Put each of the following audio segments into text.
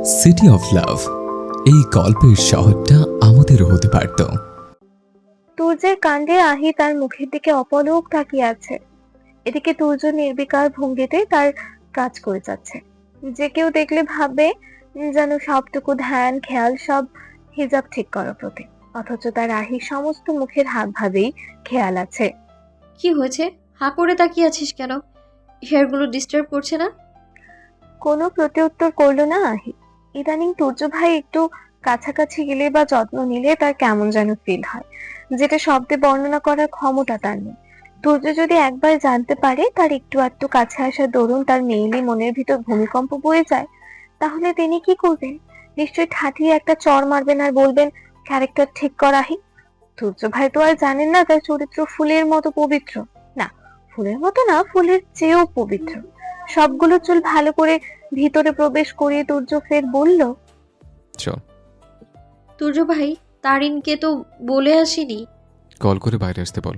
City of love, এই গল্পের শহরটা আমাদেরও হতে পারত। তুর্যের কাণ্ডে আহি তার মুখের দিকে অপলক তাকিয়ে আছে। এদিকে তুর্য নির্বিকার ভঙ্গিতে তার কাজ করে যাচ্ছে। যে কেউ দেখলে ভাববে যেন সবটুকু ধ্যান খেয়াল সব হিজাব ঠিক করার প্রতি, অথচ তার আহির সমস্ত মুখের হাব ভাবেই খেয়াল আছে। কি হয়েছে? হাঁ করে তাকিয়ে আছিস কেন? হেয়ারগুলো ডিস্টার্ব করছে না? কোনো প্রত্যুত্তর করলো না আহি। ইদানিং তুর্য ভাই একটু কাছাকাছি গেলে বা যত্ন নিলে তার কেমন যেন ফিল হয়, যেটা শব্দে বর্ণনা করার ক্ষমতা তার নেই। তুর্য যদি একবার জানতে পারে তার একটু আধটু কাছে আসার দরুন তার মেইলি মনের ভিতর ভূমিকম্প বয়ে যায়, তাহলে তিনি কি করবেন? নিশ্চয়ই ঠাঠিয়ে একটা চড় মারবেন আর বলবেন, ক্যারেক্টার ঠিক কর আহি। তুর্য ভাই তো আর জানেন না তার চরিত্র ফুলের মতো পবিত্র। না, ফুলের মতো না, ফুলের চেয়েও পবিত্র। সবগুলো চুল ভালো করে ভিতরে প্রবেশ করিয়ে তুর্য ফের বলল, চল, তুর্য ভাই, তারিনকে তো বলে আসিনি। কল করে বাইরে আসতে বল,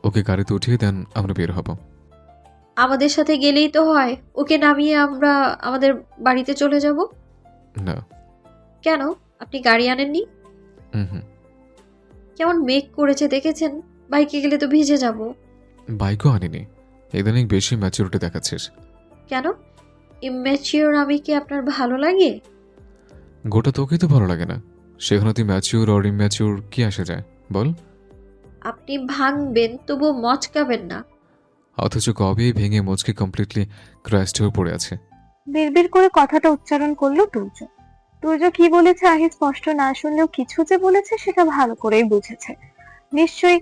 ওকে গাড়িতে উঠিয়ে দেন, আমরা বের হব। আমাদের সাথে গেলেই তো হয়, ওকে নামিয়ে আমরা আমাদের বাড়িতে চলে যাব। না। কেন? আপনি গাড়ি আনেননি? হুম, কেমন মেঘ করেছে দেখেছেন? বাইকে গেলে তো ভিজে যাব। বাইকও আনিনি। ইদানিং বেশি ম্যাচুরিটি দেখাচ্ছিস। কেন? ইম্যাচিওর আমি কি আপনার ভালো লাগে? গোটা তোকেই তো ভালো লাগে না, সেখানে তুই ম্যাচিউর আর ইম্যাচিউর কি আসে যায় বল। আপনি ভাঙবেন তবুও মচকাবেন না। অথচ কবেই ভেঙে মুচকে কমপ্লিটলি ক্র্যাশড হয়ে পড়ে আছে। বিড়বিড় করে কথাটা উচ্চারণ করলো তুর্য। তুর্য কি বলেছে আহি স্পষ্ট না শুনলেও কিছু যে বলেছে সেটা ভালো করেই বুঝেছে। নিশ্চয়ই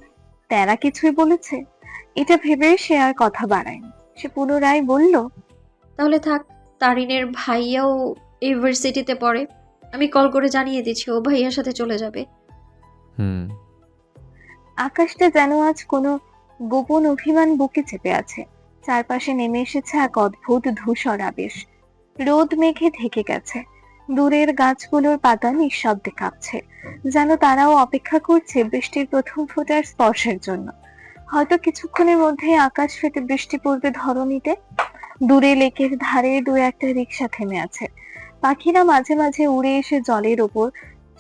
তেরা কিছুই বলেছে। এটা ভেবে সে আর কথা বাড়ায়নি। সে পুনরায় বলল, তাহলে থাক, তারিনের ভাইয়াও ইউনিভার্সিটিতে পড়ে। আমি কল করে জানিয়ে দিচ্ছি ও ভাইয়ার সাথে চলে যাবে। হুম। আকাশটা যেন আজ কোনো গোপন অভিমান বুকে চেপে আছে। চারপাশে নেমে এসেছে এক অদ্ভুত ধূসর আবেশ। রোদ মেঘে ঢেকে গেছে। দূরের গাছগুলোর পাতা নিঃশব্দে কাঁপছে, যেন তারাও অপেক্ষা করছে বৃষ্টির প্রথম ফোঁটার স্পর্শের জন্য। হয়তো কিছুক্ষণের মধ্যে আকাশ ফেটে বৃষ্টি পড়বে ধরণীতে। দূরে লেকের ধারে দু একটা রিক্সা থেমে আছে। পাখিরা মাঝে মাঝে উড়ে এসে জলের ওপর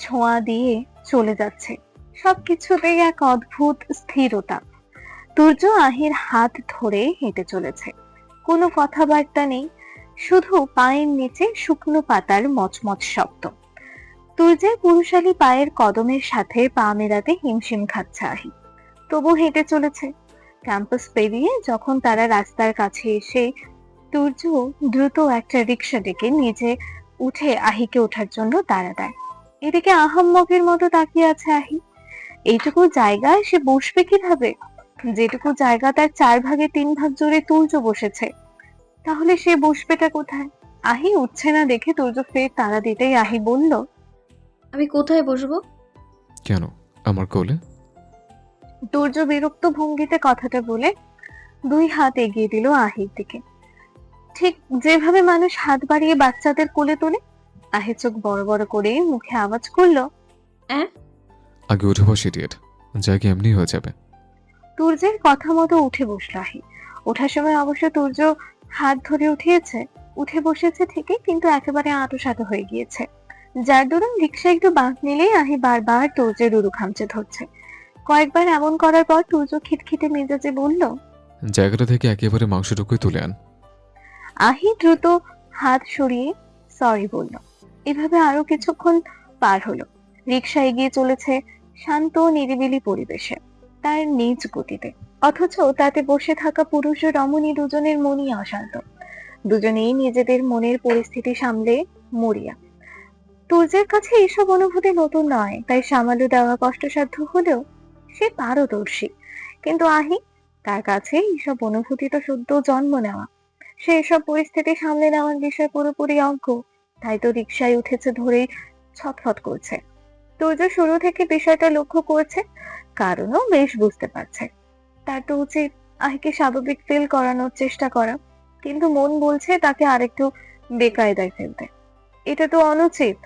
ছোঁয়া দিয়ে চলে যাচ্ছে। সবকিছুতেই এক অদ্ভুত স্থিরতা। তুর্য আহির হাত ধরে হেঁটে চলেছে। কোনো কথাবার্তা নেই, শুধু পায়ের নিচে শুকনো পাতার মচমচ শব্দ। তুর্যের পুরুষালী পায়ের কদমের সাথে পা মেলাতে হিমশিম খাচ্ছে আহি, তবু হেঁটে চলেছে। ক্যাম্পাস পেরিয়ে যখন তারা রাস্তার কাছে এসে তুর্য দ্রুত একটা রিক্সা ডেকে নিজে উঠে আহিকে ওঠার জন্য তাড়া দেয়। এদিকে আহাম্মকের মতো তাকিয়ে আছে আহি। এইটুকু জায়গায় সে বসবে কিভাবে? যেটুকু জায়গা তার 4 ভাগে 3 ভাগ জুড়ে তুর্য বসেছে, তাহলে সে বসবেটা কোথায়? আহি উঠছে না দেখে তুর্য ফের তাড়া দিতেই আহি বলল, আমি কোথায় বসবো? কেন, আমার কোলে? তুর্য বিরক্ত ভঙ্গিতে কথাটা বলে 2 হাত এগিয়ে দিল আহির দিকে, ঠিক যেভাবে মানুষ হাত বাড়িয়ে বাচ্চাদের কোলে তোলে। আহি চোখ বড় বড় করে মুখে আওয়াজ করলো, অ্যাঁ? আগে উঠে বস ইডিয়েট, জায়গা এমনি হয়ে যাবে। তুর্যের কথা মতো উঠে বসলো আহি। ওঠার সময় অবশ্য তুর্য হাত ধরে উঠিয়েছে, উঠে বসেছে ঠিকই, কিন্তু একেবারে আঁটো হয়ে গিয়েছে, যার দরুন রিক্সা একটু বাঁক নিলেই আহি বারবার তুর্যের উরু খামচে ধরছে। কয়েকবার এমন করার পর তুর্য খিটখিটে মেজাজে বলল, জায়গাটা থেকে একেবারে মাংসটুকুই তুলে আন। আহি দ্রুত হাত সরিয়ে সরি বলল। এভাবে আরো কিছুক্ষণ পার হলো। রিক্সা এগিয়ে চলেছে শান্ত নিরিবিলি পরিবেশে, তার নিজ গতিতে। অথচ তাতে বসে থাকা পুরুষ ও রমণী দুজনের মনই অশান্ত। দুজনেই নিজেদের মনের পরিস্থিতি সামলে মরিয়া। তুর্যের কাছে এসব অনুভূতি নতুন নয়, তাই সামান্য দেওয়া কষ্টসাধ্য হলেও সে পারদর্শী। কিন্তু আহি, তার কাছে এইসব অনুভূতি তো সদ্য জন্ম নেওয়া। সে এসব পরিস্থিতি সামলে নেওয়ার বিষয় পুরোপুরি অজ্ঞ। তাই তো রিকশায় উঠেছে ধরেই ছটফট করছে। তুর্য শুরু থেকে বিষয়টা লক্ষ্য করছে, কারণও বেশ বুঝতে পারছে। তার তো উচিত আহিকে স্বাভাবিক ফিল করানোর চেষ্টা করা, কিন্তু মন বলছে তাকে আরেকটু বেকায়দায় ফেলতে। এটা তো অনুচিত।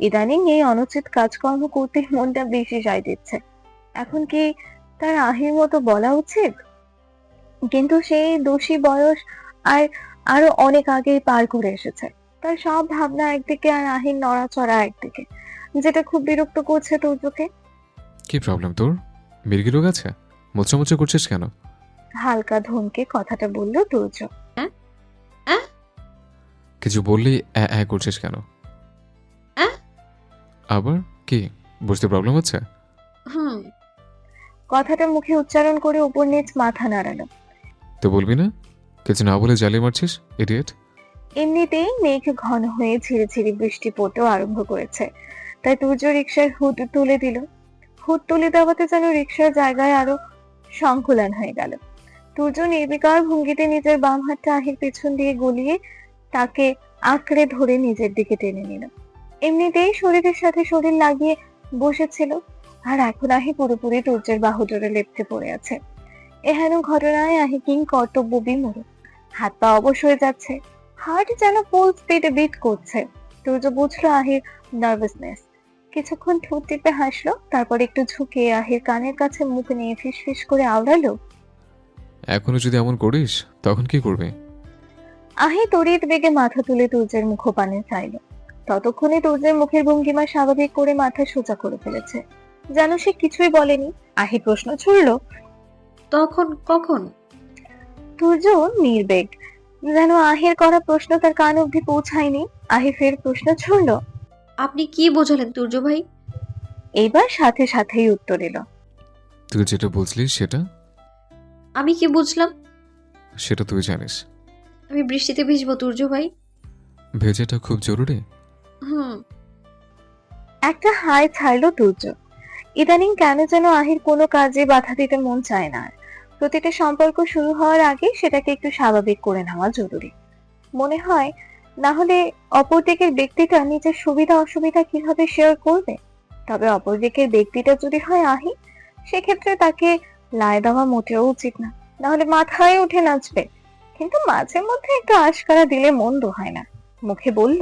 ইদানিং এই অনুচিত কাজকর্ম করতে মনটা বেশি সায় দিচ্ছে। এখন কি তার আহির মতো বলা উচিত? কিন্তু সেই দোষী বয়স আর আরো অনেক আগেই পার করে এসেছে। তার সব ভাবনা একদিকে আর আহির নড়াচড়া একদিকে, যেটা খুব বিরক্ত করছে তুর্যকে। কি প্রবলেম তোর? মির্গি রোগ আছে? মোচড়ামোচড় করছিস কেন? হালকা ধমকে কথাটা বলল তুর্য। অ্যাঁ? কিছু বললেই করছিস কেন? অ্যাঁ? আবার কি বুঝতে প্রবলেম হচ্ছে? হুম। কথাটা মুখে উচ্চারণ করে উপর নিচ মাথা নাড়ালো। তো বলবি না? কিছু না বলে জ্বালিয়ে মারছিস ইডিয়েট। এমনিতেই মেঘ ঘন হয়ে ঝিরিঝিরি বৃষ্টি পড়তেও আরম্ভ করেছে, তাই তুর্য রিক্সার হুড তুলে দিল। হুড তুলে দেওয়াতে যেন রিক্সার জায়গায় আরো সংকুলান হয়ে গেল। তুর্য নির্বিকার ভঙ্গিতে নিজের বাম হাতটা আহির পেছন দিয়ে গলিয়ে তাকে আঁকড়ে ধরে নিজের দিকে টেনে নিল। এমনিতেই শরীরের সাথে শরীর লাগিয়ে বসেছিল, আর এখন আহি পুরোপুরি তুর্যের বাহুডোরে লেপ্টে পড়ে আছে। এহেন ঘটনায় আহি কিং কর্তব্য বিমূঢ়। হাত পা অবশ হয়ে যাচ্ছে, হার্ট যেন ফুল স্পিডে বিট করছে। তুর্য বুঝলো আহির নার্ভাসনেস। কিছুক্ষণ ঠোঁট টিপে হাসলো, তারপর একটু ঝুঁকে আহির কানের কাছে মুখ নিয়ে ফিসফিস করে আওড়ালো। এখনো যদি এমন করিস তখন কি করবি? আহি তড়িৎ বেগে মাথা তুলে তুর্যের মুখপানে চাইল। ততক্ষণে তুর্যের মুখের ভঙ্গিমা স্বাভাবিক করে মাথা সোজা করে ফেলেছে, যেন সে কিছুই বলেনি। আহি প্রশ্ন ছুড়ল। তখন কখন? তুর্য নির্বেগ, যেন আহির করা প্রশ্ন তার কান অবধি পৌঁছায়নি। আহি ফের প্রশ্ন ছুড়ল। আপনি কি বোঝালেন তুর্য ভাই? এবার সাথে সাথেই উত্তর এলো। তুই যেটা বুঝলি সেটা আমি কি বুঝলাম? সেটা তুই জানিস। আমি বৃষ্টিতে ভিজবো তুর্য ভাই? ভেজাটা খুব জরুরি। হুম। একটা হাই ছাড়লো তুর্য। ইদানিং কেন যেন আহির কোনো কাজে বাধা দিতে মন চায় না আর। প্রতিটা সম্পর্ক শুরু হওয়ার আগে সেটাকে একটু স্বাভাবিক করে নেওয়া জরুরি মনে হয়, না হলে অপর দিকের ব্যক্তিটা নিজের সুবিধা অসুবিধা কিভাবে শেয়ার করবে। তবে অপর দিকের ব্যক্তিটা যদি হয় আহি, সেক্ষেত্রে তাকে লাই দেওয়া মোটেও উচিত না, না হলে মাথায় উঠে নাচবে। কিন্তু মাঝে মধ্যে একটু আশকারা দিলে মন্দ হয় না। মুখে বলল,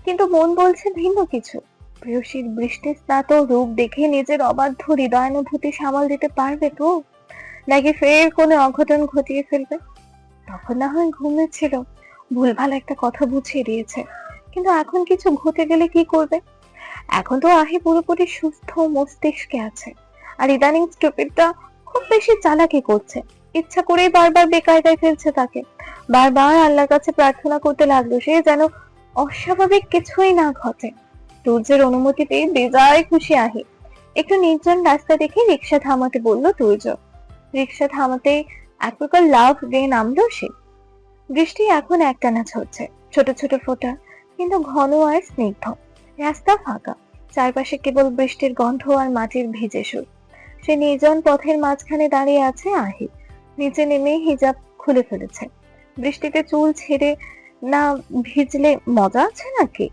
কিন্তু মন বলছে ভিন্ন কিছু। প্রেয়সীর বৃষ্টি স্নাত রূপ দেখে নিজের অবাধ্য হৃদয়ানুভূতি সামাল দিতে পারবে তো, নাকি ফের কোনো অঘটন ঘটিয়ে ফেলবে? তখন না হয় ঘুমিয়েছিল, ভুলভাল একটা কথা বুঝিয়ে দিয়েছে, কিন্তু এখন কিছু ঘটে গেলে কি করবে? এখন তো আহি পুরোপুরি সুস্থ মস্তিষ্কে আছে, আর ইদানিং স্টুপিডটা খুব বেশি চালাকি করছে। ইচ্ছা করেই বারবার বেকায়দায় ফেলছে তাকে। বারবার আল্লাহর কাছে প্রার্থনা করতে লাগলো সে যেন অস্বাভাবিক কিছুই না ঘটে। তুর্যের অনুমতি পেয়ে বেজায় খুশি আহি। একটু নির্জন রাস্তা দেখে রিক্সা থামাতে বলল তুর্য। রিক্সা থামাতেই এক প্রকার লাফ দিয়ে নামলো সে। বৃষ্টি এখন একটানা ঝরছে, ছোট ছোট ফোঁটা, কিন্তু ঘন আর স্নিগ্ধ। রাস্তা ফাঁকা, চারপাশে কেবল বৃষ্টির গন্ধ আর মাটির ভিজে সুর। সে নির্জন পথের মাঝখানে দাঁড়িয়ে আছে আহি। নিচে নেমে হিজাব খুলে ফেলেছে। বৃষ্টিতে চুল ছেড়ে না ভিজলে মজা আছে নাকি?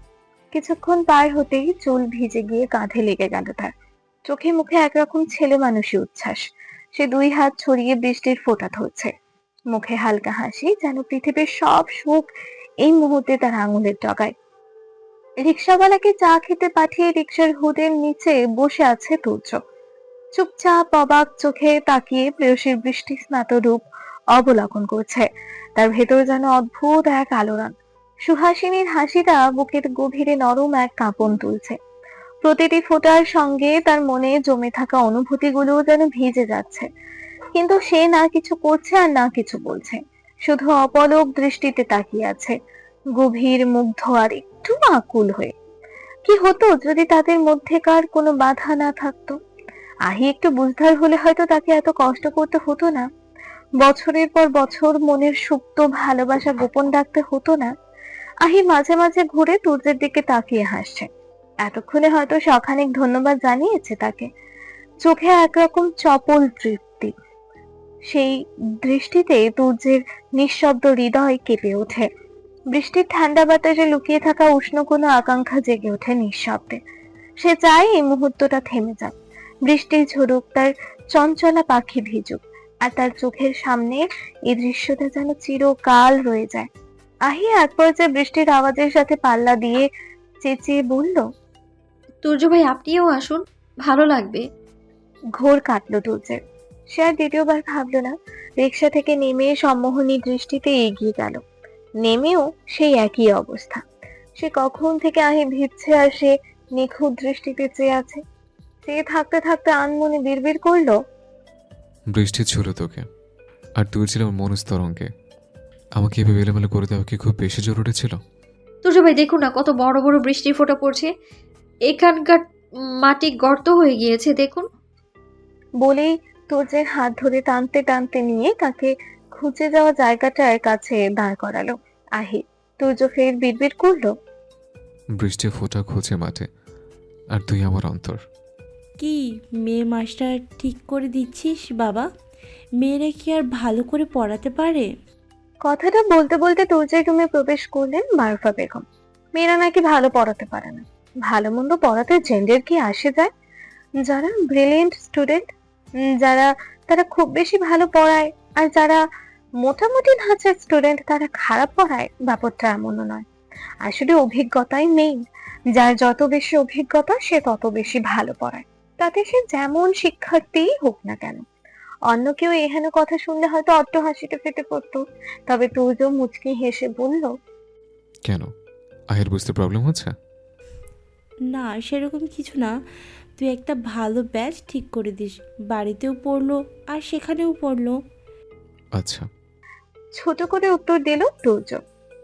কিছুক্ষণ পার হতেই চুল ভিজে গিয়ে কাঁধে লেগে গেল তার। চোখে মুখে একরকম ছেলে মানুষই উচ্ছ্বাস। সে দুই হাত ছড়িয়ে বৃষ্টির ফোঁটা ধরছে। মুখে হালকা হাসি, যেন পৃথিবীর সব সুখ এই মুহূর্তে তার আঙুলের ডগায়। রিক্সাওয়ালাকে চা খেতে পাঠিয়ে রিক্সার হুডের নিচে বসে আছে তুর্য। চুপচাপ অবাক চোখে তাকিয়ে প্রেয়সীর বৃষ্টি স্নাত রূপ অবলোকন করছে। তার ভেতর যেন অদ্ভুত এক আলোড়ন। সুহাসিনীর হাসিটা বুকের গভীরে নরম এক কাঁপন তুলছে। প্রতিটি ফোঁটার সঙ্গে তার মনে জমে থাকা অনুভূতিগুলো যেন ভিজে যাচ্ছে। কিন্তু সে না কিছু করছে আর না কিছু বলছে, শুধু অপলক দৃষ্টিতে তাকিয়ে আছে, গভীর মুগ্ধ আর একটু আকুল হয়ে। কি হতো যদি তাদের মধ্যেকার কোনো বাধা না থাকতো? আহি একটু বুঝদার হলে হয়তো তাকে এত কষ্ট করতে হতো না। বছরের পর বছর মনের সুপ্ত ভালোবাসা গোপন রাখতে হতো না। আহি মাঝে মাঝে ঘুরে তুর্যের দিকে তাকিয়ে হাসছে। এতক্ষণে হয়তো সখানেক ধন্যবাদ জানিয়েছে তাকে। চোখে একরকম চপল তৃপ্তি। সেই দৃষ্টিতে তুর্যের নিঃশব্দ হৃদয় কেঁপে ওঠে। বৃষ্টির ঠান্ডা বাতাসে লুকিয়ে থাকা উষ্ণ কোনো আকাঙ্ক্ষা জেগে ওঠে নিঃশব্দে। সে চায় এই মুহূর্তটা থেমে যাক, বৃষ্টি ঝরুক, তার চঞ্চলা পাখি ভিজুক, আর তার চোখের সামনে এই দৃশ্যটা যেন চিরকাল রয়ে যায়। আহি এক পর্যায়ে বৃষ্টির আওয়াজের সাথে পাল্লা দিয়ে চেঁচিয়ে বলল। তুর্য ভাই আপনিও আসুন, ভালো লাগবে। ঘোর কাটলো তুর্যের। সে আর দ্বিতীয়বার ভাবলো না। রিক্সা থেকে নেমে সম্মোহনী দৃষ্টিতে এগিয়ে গেল। নেমেও সেই একই অবস্থা। সে কখন থেকে আহি ভিজছে আর সে নিখুঁত দৃষ্টিতে চেয়ে আছে। চেয়ে থাকতে থাকতে আনমনে বিড়বিড় করলো, বৃষ্টি ছিল তোকে, আর তুই ছিল আমার মনস্তরঙ্গে। আমাকে এভাবে এলোমেলো করে দেওয়া কি খুব বেশি জরুরি ছিল? তুর্য ভাই দেখুন না কত বড় বড় বৃষ্টির ফোঁটা পড়ছে। এখানকার মাটি গর্ত হয়ে গিয়েছে দেখুন। বলেই তুর্যের হাত ধরে টানতে টানতে নিয়ে তাকে খুঁজে যাওয়া জায়গাটার কাছে দাঁড় করালো আহি। তুর্য ফের বিড়বিড় করলো, বৃষ্টি ফোঁটা খুঁজে মাঠে, আর তুই আমার অন্তর। কি মেয়ে মাস্টার ঠিক করে দিচ্ছিস বাবা? মেয়েরা কি আর ভালো করে পড়াতে পারে? কথাটা বলতে বলতে তুর্যের রুমে প্রবেশ করলেন মারুফা বেগম। মেয়েরা নাকি ভালো পড়াতে পারে না। ভালো মন্দ পড়াতে জেন্ডার কি আসে যায়? যারা ব্রিলিয়েন্ট স্টুডেন্ট, যারা তারা খুব বেশি ভালো পড়ায়, আর যারা মোটামুটি ধাঁচের স্টুডেন্ট তারা খারাপ পড়ায়, ব্যাপারটা এমনও নয়। আসলে অভিজ্ঞতাই মেইন। যার যত বেশি অভিজ্ঞতা সে তত বেশি ভালো পড়ায়, তাতে সে যেমন শিক্ষার্থীই হোক না কেন। অন্য কেউ এহেন কথা শুনলে হয়তো অট্ট হাসিতে ফেটে পড়তো, তবে তুর্য মুচকি হেসে বলল, কেন, আহের বুঝতে প্রবলেম হচ্ছে? না, সেরকম কিছু না। তুই একটা ভালো ব্যাচ ঠিক করে দিস। বাড়িতেও পড়লো আর সেখানেও পড়লো। আচ্ছা। ছোট করে উত্তর দিল তুর্য।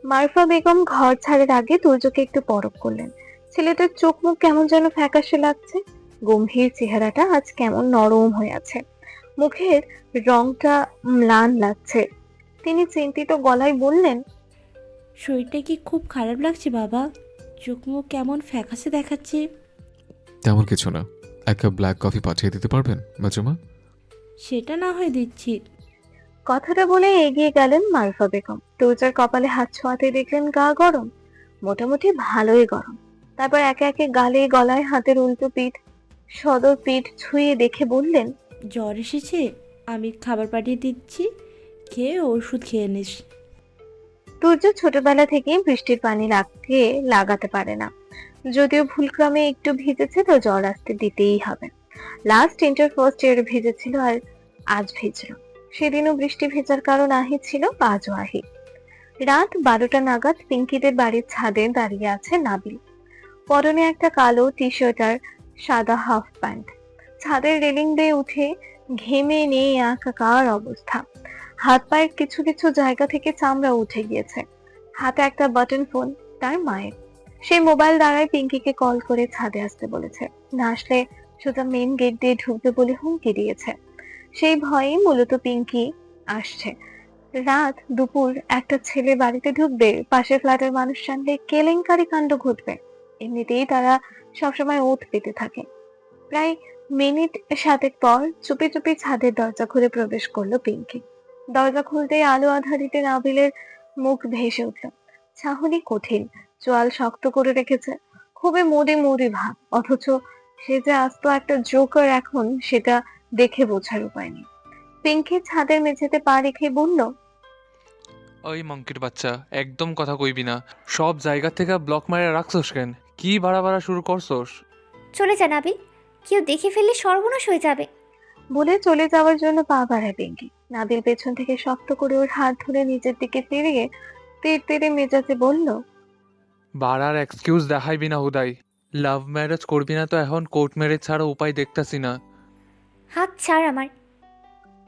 মারুফা বেগম ঘর ছাড়ার আগে তুর্যকে একটু পরখ করলেন। ছেলেটার চোখ মুখ কেমন যেন ফ্যাকাশে লাগছে। গম্ভীর চেহারাটা আজ কেমন নরম হয়ে আছে। মুখের রংটা ম্লান লাগছে। তিনি চিন্তিত গলায় বললেন, শরীরটা কি খুব খারাপ লাগছে বাবা? চোখ মুখ কেমন ফ্যাকাসে দেখাচ্ছে। তেমন কিছু না। এক কাপ ব্ল্যাক কফি পাঠিয়ে দিতে পারবেন বাজুমা? সেটা না হয় দিচ্ছি। কথাটা বলে এগিয়ে গেলেন মারুফা বেগম। তুর্যের কপালে হাত ছোঁয়াতে দেখলেন গা গরম, মোটামুটি ভালোই গরম। তারপর একে একে গালে গলায় হাতের উল্টো পিঠ, সদর পিঠ ছুঁয়ে দেখে বললেন, জ্বর এসেছে, আমি খাবার পাঠিয়ে দিচ্ছি, খেয়ে ওষুধ খেয়ে নিস। তুর্য ছোটবেলা থেকে বৃষ্টির পানি লাগাতে পারে না। যদিও ভুলক্রমে একটু ভিজেছে তো জ্বর আসতে দিতেই হবে। লাস্ট ইন্টার ফার্স্ট ইয়ার ভিজেছিল আর আজ ভিজল। সেদিনও বৃষ্টি ভেজার কারণ আহি ছিল, আজও আহি। রাত 12টা নাগাদ পিঙ্কিদের বাড়ির ছাদে দাঁড়িয়ে আছে নাবিল। পরনে একটা কালো টি শার্ট আর সাদা হাফ প্যান্ট। ছাদের রেলিং দিয়ে উঠে ঘেমে নিয়ে একাকার অবস্থা। হাত পায়ের কিছু কিছু জায়গা থেকে চামড়া উঠে গিয়েছে। হাতে একটা বাটন ফোন তার মায়ের। সেই মোবাইল দ্বারাই পিঙ্কিকে কল করে ছাদে আসতে বলেছে। না আসলে সোজা মেন গেট দিয়ে ঢুকবে বলে হুমকি দিয়েছে। সেই ভয়েই মূলত পিঙ্কি আসছে। রাত দুপুর একটা ছেলে বাড়িতে ঢুকবে, পাশের ফ্ল্যাটের মানুষ জানলে কেলেঙ্কারি কাণ্ড ঘটবে। এমনিতেই তারা সবসময় ওত পেতে থাকে। প্রায় মিনিট 7 পর চুপি চুপি ছাদের দরজা খুলে প্রবেশ করলো পিঙ্কি। দরজা খুলতেই আলো আঁধারিতে নাবিলের মুখ ভেসে উঠল। চাহনি কঠিন, চোয়াল শক্ত করে রেখেছে, খুবই মুড়ি মুড়ি ভাব, অথচ সে যে আস্ত একটা জোকার এখন সেটা দেখে বোঝার উপায় নেই। পিঙ্কি ছাদের মেঝেতে পা রেখে বলল, ওই মঙ্কির বাচ্চা, একদম কথা কইবি না। সব জায়গা থেকে ব্লক মারা রাখছস কেন? কি বাড়া শুরু করছস? চলে যা নাবিল, কেউ দেখে ফেললে সর্বনাশ হয়ে যাবে। বলে চলে যাওয়ার জন্য পা বাড়ায় পিঙ্কি। নাবিল পেছন থেকে শক্ত করে ওর হাত ধরে নিজের দিকে ফিরিয়ে তীর তীরে মেজাজে বলল, বাড়ার এক্সকিউজ দেখাইবি না হুদাই। লাভ ম্যারেজ করবি না তো এখন কোর্ট ম্যারেজ ছাড়া উপায় দেখতাছি না। হাত ছাড় আমার।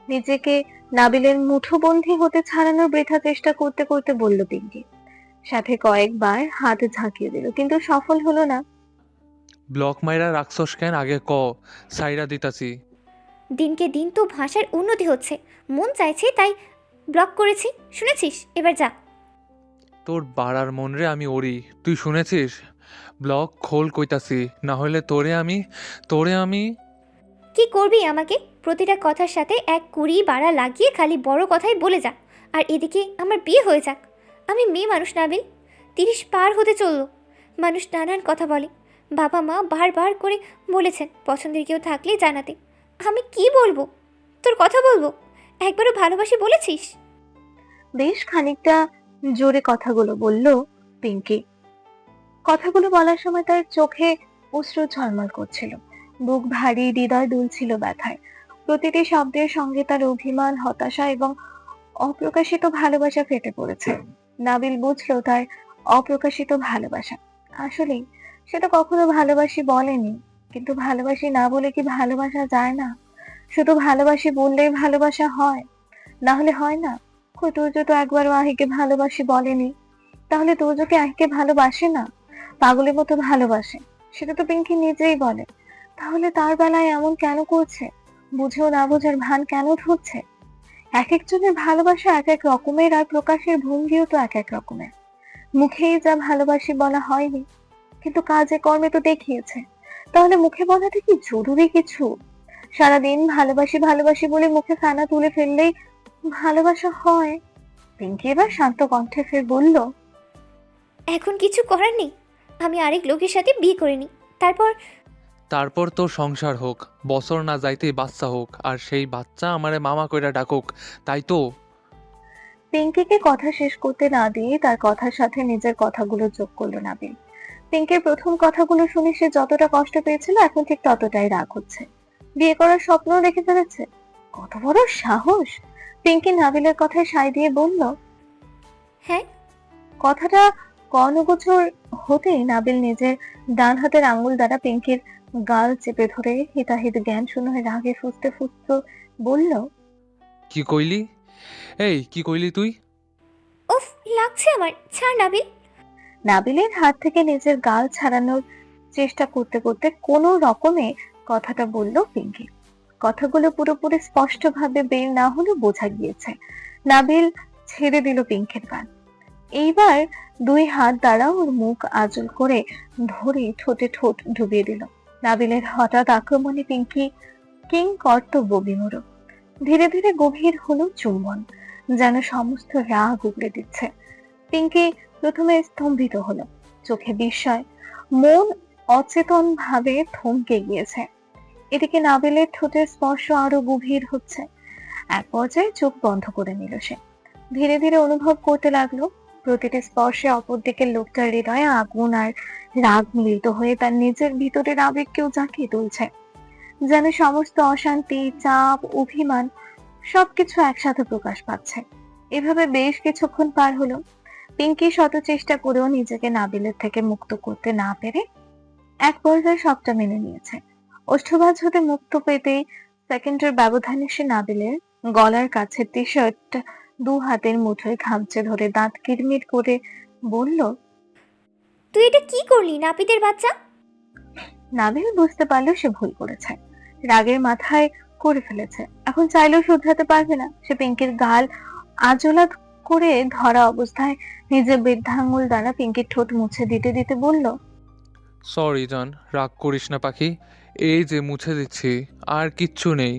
নিজেকে নাবিলের মুঠোবন্ধী হতে ছাড়ানোর বৃথা চেষ্টা করতে করতে বলল পিঙ্কি। সাথে কয়েকবার হাত ঝাঁকিয়ে দিল, কিন্তু সফল হলো না। ব্লক মাইরা রাখছস কেন আগে ক, সাইরা দিতাছি। দিনকে দিন তো ভাষার উন্নতি হচ্ছে, মন চাইছে তাই ব্লক করেছি, শুনেছিস? এবার যা। তোর বাড়ার মন রে আমি ওরি, তুই শুনেছিস? ব্লক খোল কইতাছি, না হলে তোরে আমি। কি করবি আমাকে? প্রতিটা কথার সাথে এক কুড়ি বাড়া লাগিয়ে খালি বড় কথাই বলে যা। আর এদিকে আমার বিয়ে হয়ে যাক। আমি মেয়ে মানুষ নাবিল, 30 পার হতে চললো। মানুষ নানান কথা বলে, বাবা মা বারবার করে বলেছেন পছন্দের কেউ থাকলে জানাতে। আমি কি বলবো? তোর কথা বলবো? একবারও ভালোবাসি বলেছিস? বেশ খানিকটা জোরে কথাগুলো বলল পিঙ্কি। কথাগুলো বলার সময় তার চোখে অশ্রু ঝলমল করছিল, বুক ভারী, হৃদয় দুলছিল ব্যথায়। প্রতিটি শব্দের সঙ্গে তার অভিমান, হতাশা এবং অপ্রকাশিত ভালোবাসা ফেটে পড়েছে। নাবিল বুঝলো তার অপ্রকাশিত ভালোবাসা। আসলেই সে তো কখনো ভালোবাসি বলেনি, কিন্তু ভালোবাসি না বলে কি ভালোবাসা যায় না? শুধু ভালোবাসি বললেই ভালোবাসা হয়? না হলে হয় না? কই তুর্য তো একবারও আহিকে ভালোবাসি বলেনি। তাহলে তুর্য কি আহিকে ভালোবাসে না? পাগলের মতো ভালোবাসে, সেটা তো পিঙ্কি নিজেই বলে। তাহলে তার বেলায় এমন কেন করছে? বুঝেও না বোঝার ভান কেন ধরছে? এক একজনের ভালোবাসা এক এক রকমের, আর প্রকাশের ভঙ্গিও তো এক এক রকমের। মুখেই যা ভালোবাসি বলা হয়নি, কিন্তু কাজে কর্মে তো দেখিয়েছে। তাহলে মুখে বলাটা কি জরুরি কিছু? সারাদিন ভালোবাসি ভালোবাসি বলে মুখে ফেনা তুলে ফেললেই ভালোবাসা হয়? পিঙ্কি এবার শান্ত কণ্ঠে ফের বলল, এখন কিছু করার নেই, আমি আরেক লোকের সাথে বিয়ে করে নিই, তারপর তারপর তোর সংসার হোক, বছর না যাইতেই বাচ্চা হোক, আর সেই বাচ্চা আমারে মামা কইরা ডাকুক, তাই তো? পিঙ্কিকে কথা শেষ করতে না দিয়ে তার কথার সাথে নিজের কথাগুলো যোগ করলো নাবিল। পিঙ্কির প্রথম কথাগুলো শুনে সে যতটা কষ্ট পেয়েছিল, এখন ঠিক ততটাই রাগ হচ্ছে। বিয়ে করার স্বপ্ন দেখে ফেলেছে। কত বড় সাহস! পিঙ্কি নাবিলের কথায় সায় দিয়ে বলল। হ্যাঁ, কথাটা কর্ণগোচর হতেই নাবিল নিজের ডান হাতের আঙ্গুল দ্বারা পিঙ্কির গাল চেপে ধরে হিতাহিত জ্ঞান শূন্য হয়ে রাগে ফুঁসতে ফুঁসতে বলল, কি কইলি? এই কি কইলি তুই? উফ, লাগছে আমার, ছাড় নাবিল। নাবিলের হাত থেকে নিজের গাল ছাড়ানোর চেষ্টা করতে করতে কোনো রকমে কথাটা বলল পিঙ্কি। কথাগুলো পুরোপুরি স্পষ্টভাবে বের না হলেও বোঝা গিয়েছে। নাবিল ছেড়ে দিল পিঙ্কির গাল। এইবার দুই হাত দ্বারা ওর মুখ আঁচল করে ধরে ঠোঁটে ঠোঁট ডুবিয়ে দিল। নাবিলের হঠাৎ আক্রমণে পিঙ্কি কিং কর্তব্য বিমূঢ়। ধীরে ধীরে গভীর হলো চুম্বন, যেন সমস্ত রাগ উগড়ে দিচ্ছে। পিঙ্কি প্রথমে স্তম্ভিত হলো, চোখে বিস্ময়, মন অচেতন ভাবে থমকে গিয়েছে। এদিকে নাবিলের ঠোঁটের স্পর্শ আরো গভীর হচ্ছে। এক পর্যায়ে চোখ বন্ধ করে নিল সে। ধীরে ধীরে অনুভব করতে লাগলো প্রতিটি স্পর্শে অপর দিকের লোকটার হৃদয়ে আগুন আর রাগ মিলিত হয়ে তার নিজের ভিতরের আবেগকেও জাঁকিয়ে তুলছে। যেন সমস্ত অশান্তি, চাপ, অভিমান সবকিছু একসাথে প্রকাশ পাচ্ছে। এভাবে বেশ কিছুক্ষণ পার হলো। পিঙ্কি শত চেষ্টা করেও নিজেকে নাবিলের থেকে মুক্ত করতে না পেরে এক পর্যায়ে সবটা মেনে নিয়েছে। ওষ্ঠভাঁজ হতে মুক্ত পেতেই সেকেন্ডের ব্যবধানে সে নাবিলের গলার কাছে টি শার্ট দু হাতের মুঠোয় খামচে ধরে দাঁত কিরমির করে বলল। তুই এটা কি করলি নাপিতের বাচ্চা? নাবিল বুঝতে পারলো সে ভুল করেছে, রাগের মাথায় করে ফেলেছে। এখন চাইলেও শুধরাতে পারবে না। সে পিঙ্কির গাল আজলা করে ধরা অবস্থায় নিজের বৃদ্ধাঙ্গুল দ্বারা পিঙ্কির ঠোঁট মুছে দিতে দিতে বলল। সরি জান, রাগ করিস না পাখি, এই যে মুছে দিচ্ছি, আর কিচ্ছু নেই।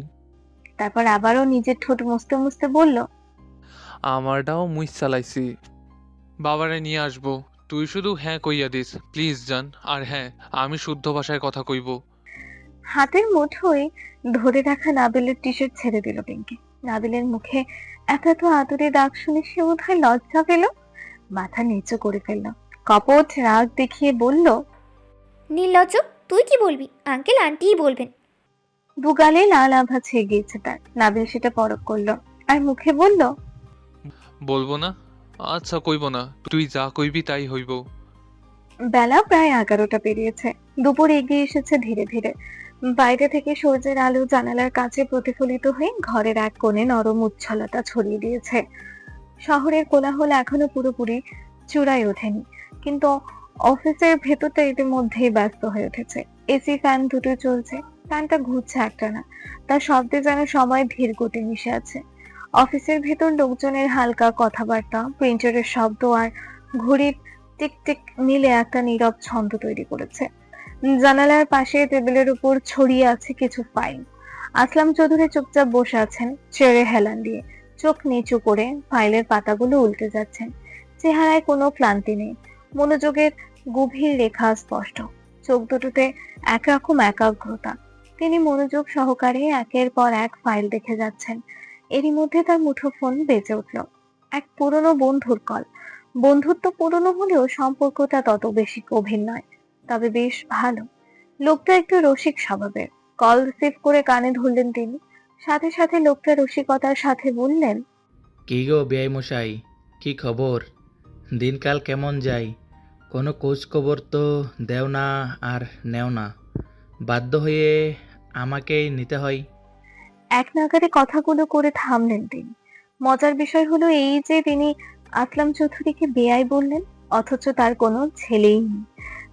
তারপর আবারও নিজের ঠোঁট মুছতে মুছতে বলল। আমারটাও মুই চালাইছি, বাবারে নিয়ে আসবো, তুই শুধু হ্যাঁ কইয়া দিস প্লিজ জান। আর হ্যাঁ, আমি শুদ্ধ ভাষায় কথা কইব। হাতের মুঠোয় ধরে রাখা নাবিলের টি শার্ট ছেড়ে দিল পিঙ্কি। নাবিলের মুখে এত এত আদুরে দাগ শুনে সে বোধহয় লজ্জা পেল, মাথা নিচু করে ফেলল, কপট রাগ দেখিয়ে বলল। নির্লজ্জ, তুই কি বলবি? আঙ্কেল আন্টিই বলবেন। দুগালে লাল আভা ছেয়ে গিয়েছে তার। নাবিল সেটা পরখ করলো আর মুখে বলল। বলবো না? আচ্ছা কইব না, তুই যা কইবি তাই হইব। বেলা প্রায় 11টা পেরিয়েছে। দুপুর এগিয়ে এসেছে ধীরে ধীরে। বাইরে থেকে সূর্যের আলো জানালার কাছে প্রতিফলিত হয়ে ঘরের এক কোণে নরম উচ্ছলতা ছড়িয়ে দিয়েছে। শহরের কোলাহল এখনো পুরোপুরি চূড়ায় ওঠেনি, কিন্তু অফিসের ভেতরটা ইতিমধ্যেই ব্যস্ত হয়ে উঠেছে। এসি ফ্যান দুটো চলছে, ফ্যানটা ঘুরছে একটানা, তার শব্দে যেন সময় ধীর গতি মিশে আছে। অফিসের ভেতর লোকজনের হালকা কথাবার্তা, প্রিন্টারের শব্দ আর ঘড়ির টিকটিক মিলে একটা নীরব ছন্দ তৈরি করেছে। জানালার পাশে টেবিলের উপর ছড়িয়ে আছে কিছু ফাইল। আসলাম চৌধুরী চুপচাপ বসে আছেন চেয়ারে হেলান দিয়ে, চোখ নিচু করে ফাইলের পাতাগুলো উল্টে যাচ্ছেন। চেহারায় কোনো ক্লান্তি নেই, মনোযোগের গভীর রেখা স্পষ্ট, চোখ দুটোতে একরকম একাগ্রতা। তিনি মনোযোগ সহকারে একের পর এক ফাইল দেখে যাচ্ছেন। এরই মধ্যে তার মুঠোফোন বেজে উঠল। এক পুরনো বন্ধুর কল। বন্ধুত্ব পুরনো হলেও সম্পর্কটা তত বেশি গভীর নয়, তবে বেশ ভালো। লোকটা একটু রসিক স্বভাবের। কল রিসিভ করে কানে ধরলেন তিনি, সাথে সাথে লোকটা রসিকতার সাথে বললেন। কি গো বেয়াই মশাই, কি খবর? দিনকাল কেমন যায়? কোনো খোঁজখবর তো দেও না আর নেও না। বাধ্য হয়ে আমাকেই নিতে হয়। এক নাগাড়ে কথাগুলো করে থামলেন তিনি। মজার বিষয় হলো এই যে তিনি আসলাম চৌধুরীকে বেয়াই বললেন, অথচ তার কোনো ছেলেই নেই।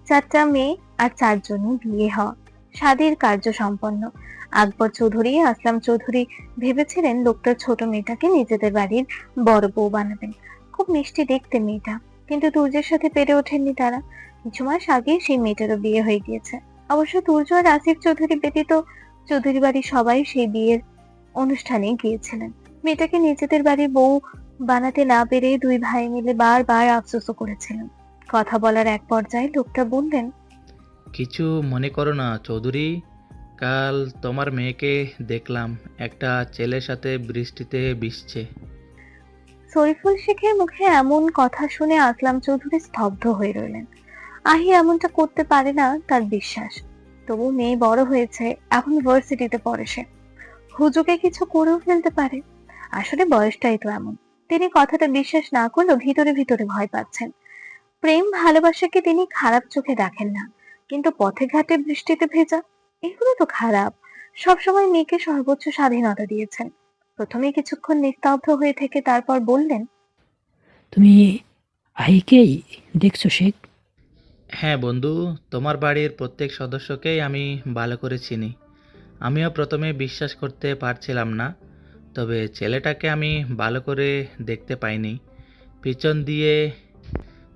4টা মেয়ে আর 4 জনের বিয়ে হওয়া, স্বাদের কার্য সম্পন্ন। আকবর চৌধুরী, আসলাম চৌধুরী ভেবেছিলেন লোকটা ছোট মেয়েটাকে নিজেদের বাড়ির বড় বউ বানাবেন। খুব মিষ্টি দেখতে মেয়েটা, কিন্তু তুর্যের সাথে পেরে ওঠেননি তারা। কিছু মাস আগে সেই মেয়েটারও বিয়ে হয়ে গিয়েছে। অবশ্য তুর্য আর আসিফ চৌধুরী ব্যতীত চৌধুরী বাড়ির সবাই সেই বিয়ের অনুষ্ঠানে গিয়েছিলেন। মেয়েটাকে নিজেদের বাড়ির বউ বানাতে না পেরে দুই ভাই মিলে বারবার আফসোসও করেছিলেন। কথা বলার এক পর্যায়ে লোকটা বললেন, কিছু মনে করো না চৌধুরী, কাল তোমার মেয়েকে দেখলাম একটা ছেলের সাথে বৃষ্টিতে ভিজছে। শরীফুল শেখের মুখে এমন কথা শুনে আসলাম চৌধুরী স্তব্ধ হয়ে রইলেন। আহি এমনটা করতে পারে না তার বিশ্বাস। তবু মেয়ে বড় হয়েছে, এখন ভার্সিটিতে পড়ে সে, হুজুকে কিছু করেও ফেলতে পারে। আসলে বয়সটাই তো এমন। তিনি কথাটা বিশ্বাস না করলেও ভিতরে ভিতরে ভয় পাচ্ছেন। প্রেম ভালোবাসাকে তিনি খারাপ চোখে দেখেন না, কিন্তু পথে ঘাটে বৃষ্টিতে ভেজা, এগুলো তো খারাপ। সবসময় মেয়েকে সর্বোচ্চ স্বাধীনতা দিয়েছেন। প্রথমে কিছুক্ষণ নিস্তব্ধ হয়ে থেকে তারপর বললেন, তুমি আহিকেই দেখছো শেখ? হ্যাঁ বন্ধু, তোমার বাড়ির প্রত্যেক সদস্যকেই আমি ভালো করে চিনি। আমিও প্রথমে বিশ্বাস করতে পারছিলাম না, তবে ছেলেটাকে আমি ভালো করে দেখতে পাইনি।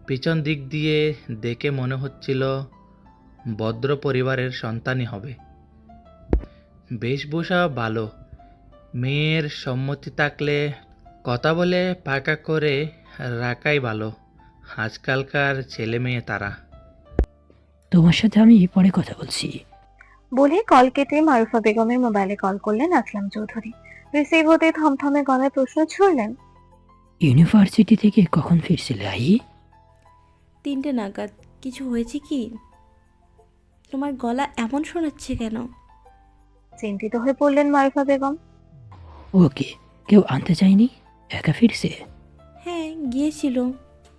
পিছন দিক দিয়ে দেখে মনে হচ্ছিল ভদ্র পরিবারের সন্তানই হবে। বেশভূষা ভালো, মেয়ের সম্মতি থাকলে কথা বলে পাকা করে রাখাই ভালো। আজকালকার ছেলে মেয়ে তারা। তোমার সাথে আমি পরে কথা বলছি। বলে কল কেটে মারুফা বেগমের মোবাইলে কল করলেন আসলাম চৌধুরী। রিসিভ হতে থমথমে গলায় প্রশ্ন ছুড়লেন, ইউনিভার্সিটি থেকে কখন ফিরছিলে আহি? 3টে নাগাদ। কিছু হয়েছে কি? তোমার গলা এমন শোনাচ্ছে কেন? চিন্তিত হয়ে পড়লেন মারুফা বেগম। ওকে কেউ আনতে চায়নি, একা ফিরছে? হ্যাঁ গিয়েছিল,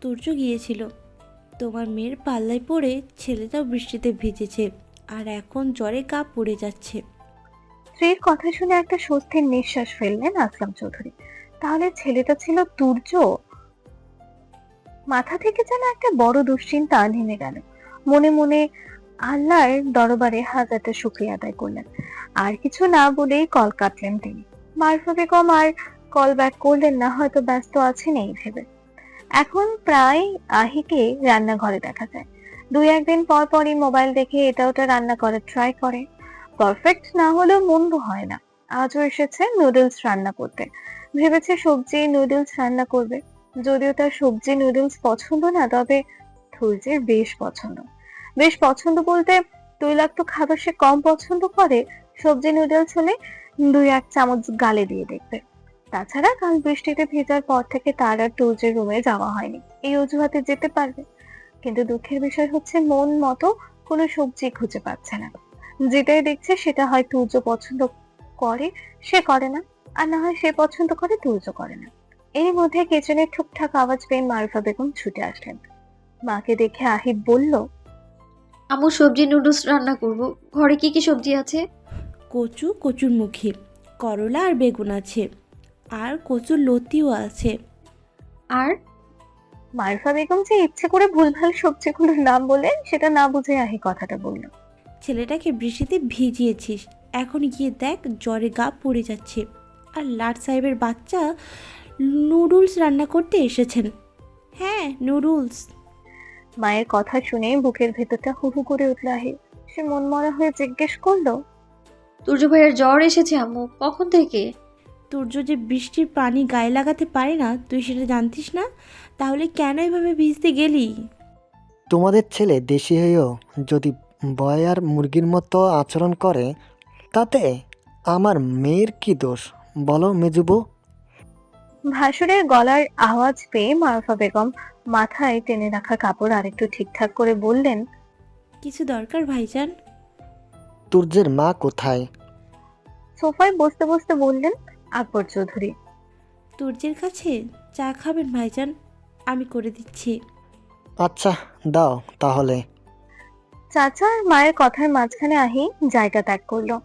তুর্য গিয়েছিল। তোমার মেয়ের পাল্লায় পড়ে ছেলেটাও বৃষ্টিতে ভিজেছে আর এখন জ্বরে গা পুড়ে যাচ্ছে। স্ত্রীর কথা শুনে একটা স্বস্তির নিঃশ্বাস ফেললেন আসলাম চৌধুরী। তাহলে ছেলেটা ছিল তুর্য? মাথা থেকে যেন একটা বড় দুশ্চিন্তা নেমে গেল। মনে মনে আল্লাহর দরবারে হাজারটা শুকরিয়া আদায় করলেন। আর কিছু না বলেই কল কাটলেন তিনি। মারুফা বেগম আর কল ব্যাক করলেন না, হয়তো ব্যস্ত আছেন এই ভেবে। এখন প্রায় আহিকে রান্নাঘরে দেখা যায়। 2-1 দিন পর পরই মোবাইল দেখে এটা ওটা রান্না করার ট্রাই করে। পারফেক্ট না হলেও মন্দ হয় না। আজও এসেছে নুডলস রান্না করতে। ভেবেছে সবজি নুডলস রান্না করবে। যদিও তার সবজি নুডলস পছন্দ না, তবে ধৈর্যের বেশ পছন্দ। বেশ পছন্দ বলতে তৈলাক্ত খাবার সে কম পছন্দ করে। সবজি নুডলস হলে 2-1 চামচ গালে দিয়ে দেখবে। তাছাড়া কাল বৃষ্টিতে ভেজার পর থেকে তার আর টুর্জের রুমে যাওয়া হয়নি, এই অজুহাতে যেতে পারবে। কিন্তু দুঃখের বিষয় হচ্ছে মন মতো কোনো সবজি খুঁজে পাচ্ছে না। যেটাই দেখছে সেটা হয় তুর্য পছন্দ করে সে করে না, আর না হয় সে পছন্দ করে তুর্য করে না। এর মধ্যে কিচেনের ঠুকঠাক আওয়াজ পেয়ে মারুফা বেগম ছুটে আসলেন। মাকে দেখে আহিব বলল, আম্মু সবজি নুডলস রান্না করব। ঘরে কি কি সবজি আছে? কচু, কচুর মুখী, করলা আর বেগুন আছে, আর কচুর লতিও আছে। আর মারুফা বেগম যে ইচ্ছে করে ভুলভাল সবজিগুলোর নাম বলে সেটা না বুঝে আহি কথাটা বলল। ছেলেটাকে বৃষ্টিতে ভিজিয়েছিস, এখন গিয়ে দেখ জ্বরে গা পুড়ে যাচ্ছে। আর লাট সাহেবের বাচ্চা নুডলস রান্না করতে এসেছেন। হ্যাঁ নুডলস। মায়ের কথা শুনে বুকের ভেতরটা হু হু করে উঠল আহি। সে মনমরা হয়ে জিজ্ঞেস করলো, তুর্য ভাইয়ের জ্বর এসেছে আম্মু, কখন থেকে? তুর্য যে বৃষ্টির পানি গায়ে লাগাতে পারে না, তুই সেটা জানতিস না? তাহলে কেন এভাবে ভিজতে গেলি? তোমাদের ছেলে দেশি হয়েও যদি বয় আর মুরগির মতো আচরণ করে, তাতে আমার মেয়ের কি দোষ বলো মেজুবো? ভাসুরের গলার আওয়াজ পেয়ে মারুফা বেগম মাথায় টেনে রাখা কাপড় আরেকটু ঠিকঠাক করে বললেন, কিছু দরকার ভাইজান? তুর্যের মা কোথায়? সোফায় বসতে বসতে বললেন আকবর চৌধুরী। তুর্যের কাছে চা খাবেন ভাইজান? আমি করে দিচ্ছি। আচ্ছা, দাও তাহলে। চাচা আর মায়ের কথার মাঝখানে আহি জায়গা ত্যাগ করলো।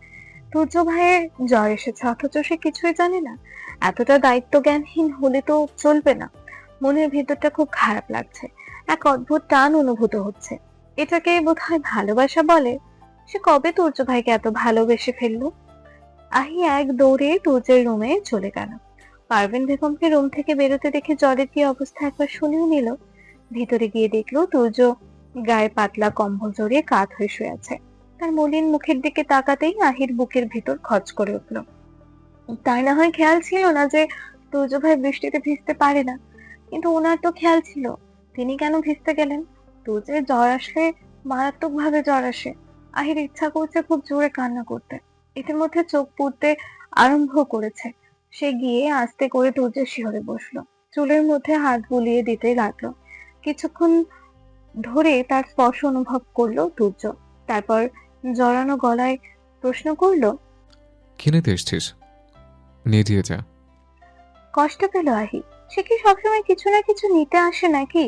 তুর্য ভাইয়ের জ্বর এসেছে অথচ সে কিছুই জানে না। এতটা দায়িত্ব জ্ঞানহীন হলে তো চলবে না। মনের ভেতরটা খুব খারাপ লাগছে, এক অদ্ভুত টান অনুভূত হচ্ছে। এটাকে বোধহয় ভালোবাসা বলে। সে কবে তুর্য ভাইকে এত ভালোবেসে ফেললো? আহি এক দৌড়ে তুর্যের রুমে চলে গেল। পারভিন বেগমকে রুম থেকে বেরোতে দেখে জ্বরের কি অবস্থা একবার শুনেও নিল। ভিতরে গিয়ে দেখলো তুর্য গায়ে পাতলা কম্বল জড়িয়ে কাত হয়ে শুয়ে আছে। তার মলিন মুখের দিকে তাকাতেই আহির বুকের ভিতর খচ করে উঠলো। তার না হয় খেয়াল ছিল না যে তুর্য ভাই বৃষ্টিতে ভিজতে পারে না, কিন্তু ওনার তো খেয়াল ছিল। তিনি কেন ভিজতে গেলেন? তুর্যের জ্বর আসলে মারাত্মক ভাবে জ্বর আসে। আহির ইচ্ছা করছে খুব জোরে কান্না করতে। এটার মধ্যে চোখ পড়তে আরম্ভ করেছে। সে গিয়ে আস্তে করে তুর্যের শিহরে বসলো, চুলের মধ্যে হাত বুলিয়ে দিতে লাগলো। কিছুক্ষণ ধরে তার স্পর্শ অনুভব করলো তুর্য। তারপর জড়ানো গলায় প্রশ্ন করলো, কি নিতে এসছিস? নিয়ে দিয়ে যা। কষ্ট পেল আহি। সে কি সবসময় কিছু না কিছু নিতে আসে নাকি?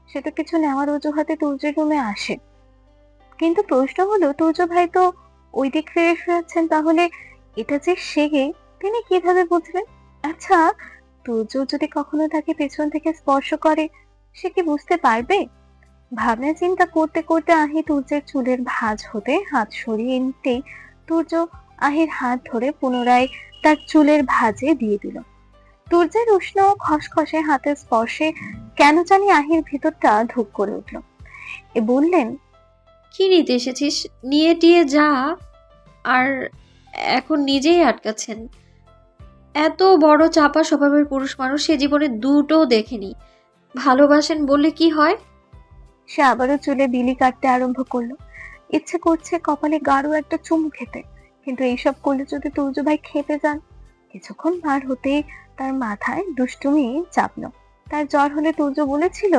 সে তো কিছু নেওয়ার অজুহাতে তুর্যের রুমে আসে। কিন্তু প্রশ্ন হলো, তুর্য ভাই তো ওই দিক ফিরে শুয়েছেন, তাহলে এটা যে সে, তিনি কিভাবে বুঝলেন? আচ্ছা, তুর্য যদি কখনো তাকে পেছন থেকে স্পর্শ করে, সে কি বুঝতে পারবে? ভাবনা চিন্তা করতে করতে আহি তুর্যের চুলের ভাঁজ হতে হাত সরিয়ে নিতেই তুর্য আহির হাত ধরে পুনরায় তার চুলের ভাঁজে দিয়ে দিল। তুর্যের উষ্ণ খসখসে হাতের স্পর্শে কেন জানি আহির ভিতরটা ধুক করে উঠল। এ বললেন, কি নিতে এসেছিস? নিয়ে টিয়ে যা। আর এখন নিজেই আটকাচ্ছেন। এত বড় চাপা স্বভাবের পুরুষ মানুষ সে জীবনে দুটোও দেখেনি। ভালোবাসেন বললে কি হয়? সে আবারও চুলে বিলি কাটতে আরম্ভ করলো। ইচ্ছে করছে কপালে গাঢ় একটা চুমু খেতে, কিন্তু এইসব করলে যদি তুর্য ভাই খেপে যান। কিছুক্ষণ পার হতেই তার মাথায় দুষ্টুমি চাপলো। তার জ্বর হলে তুর্য বলেছিল,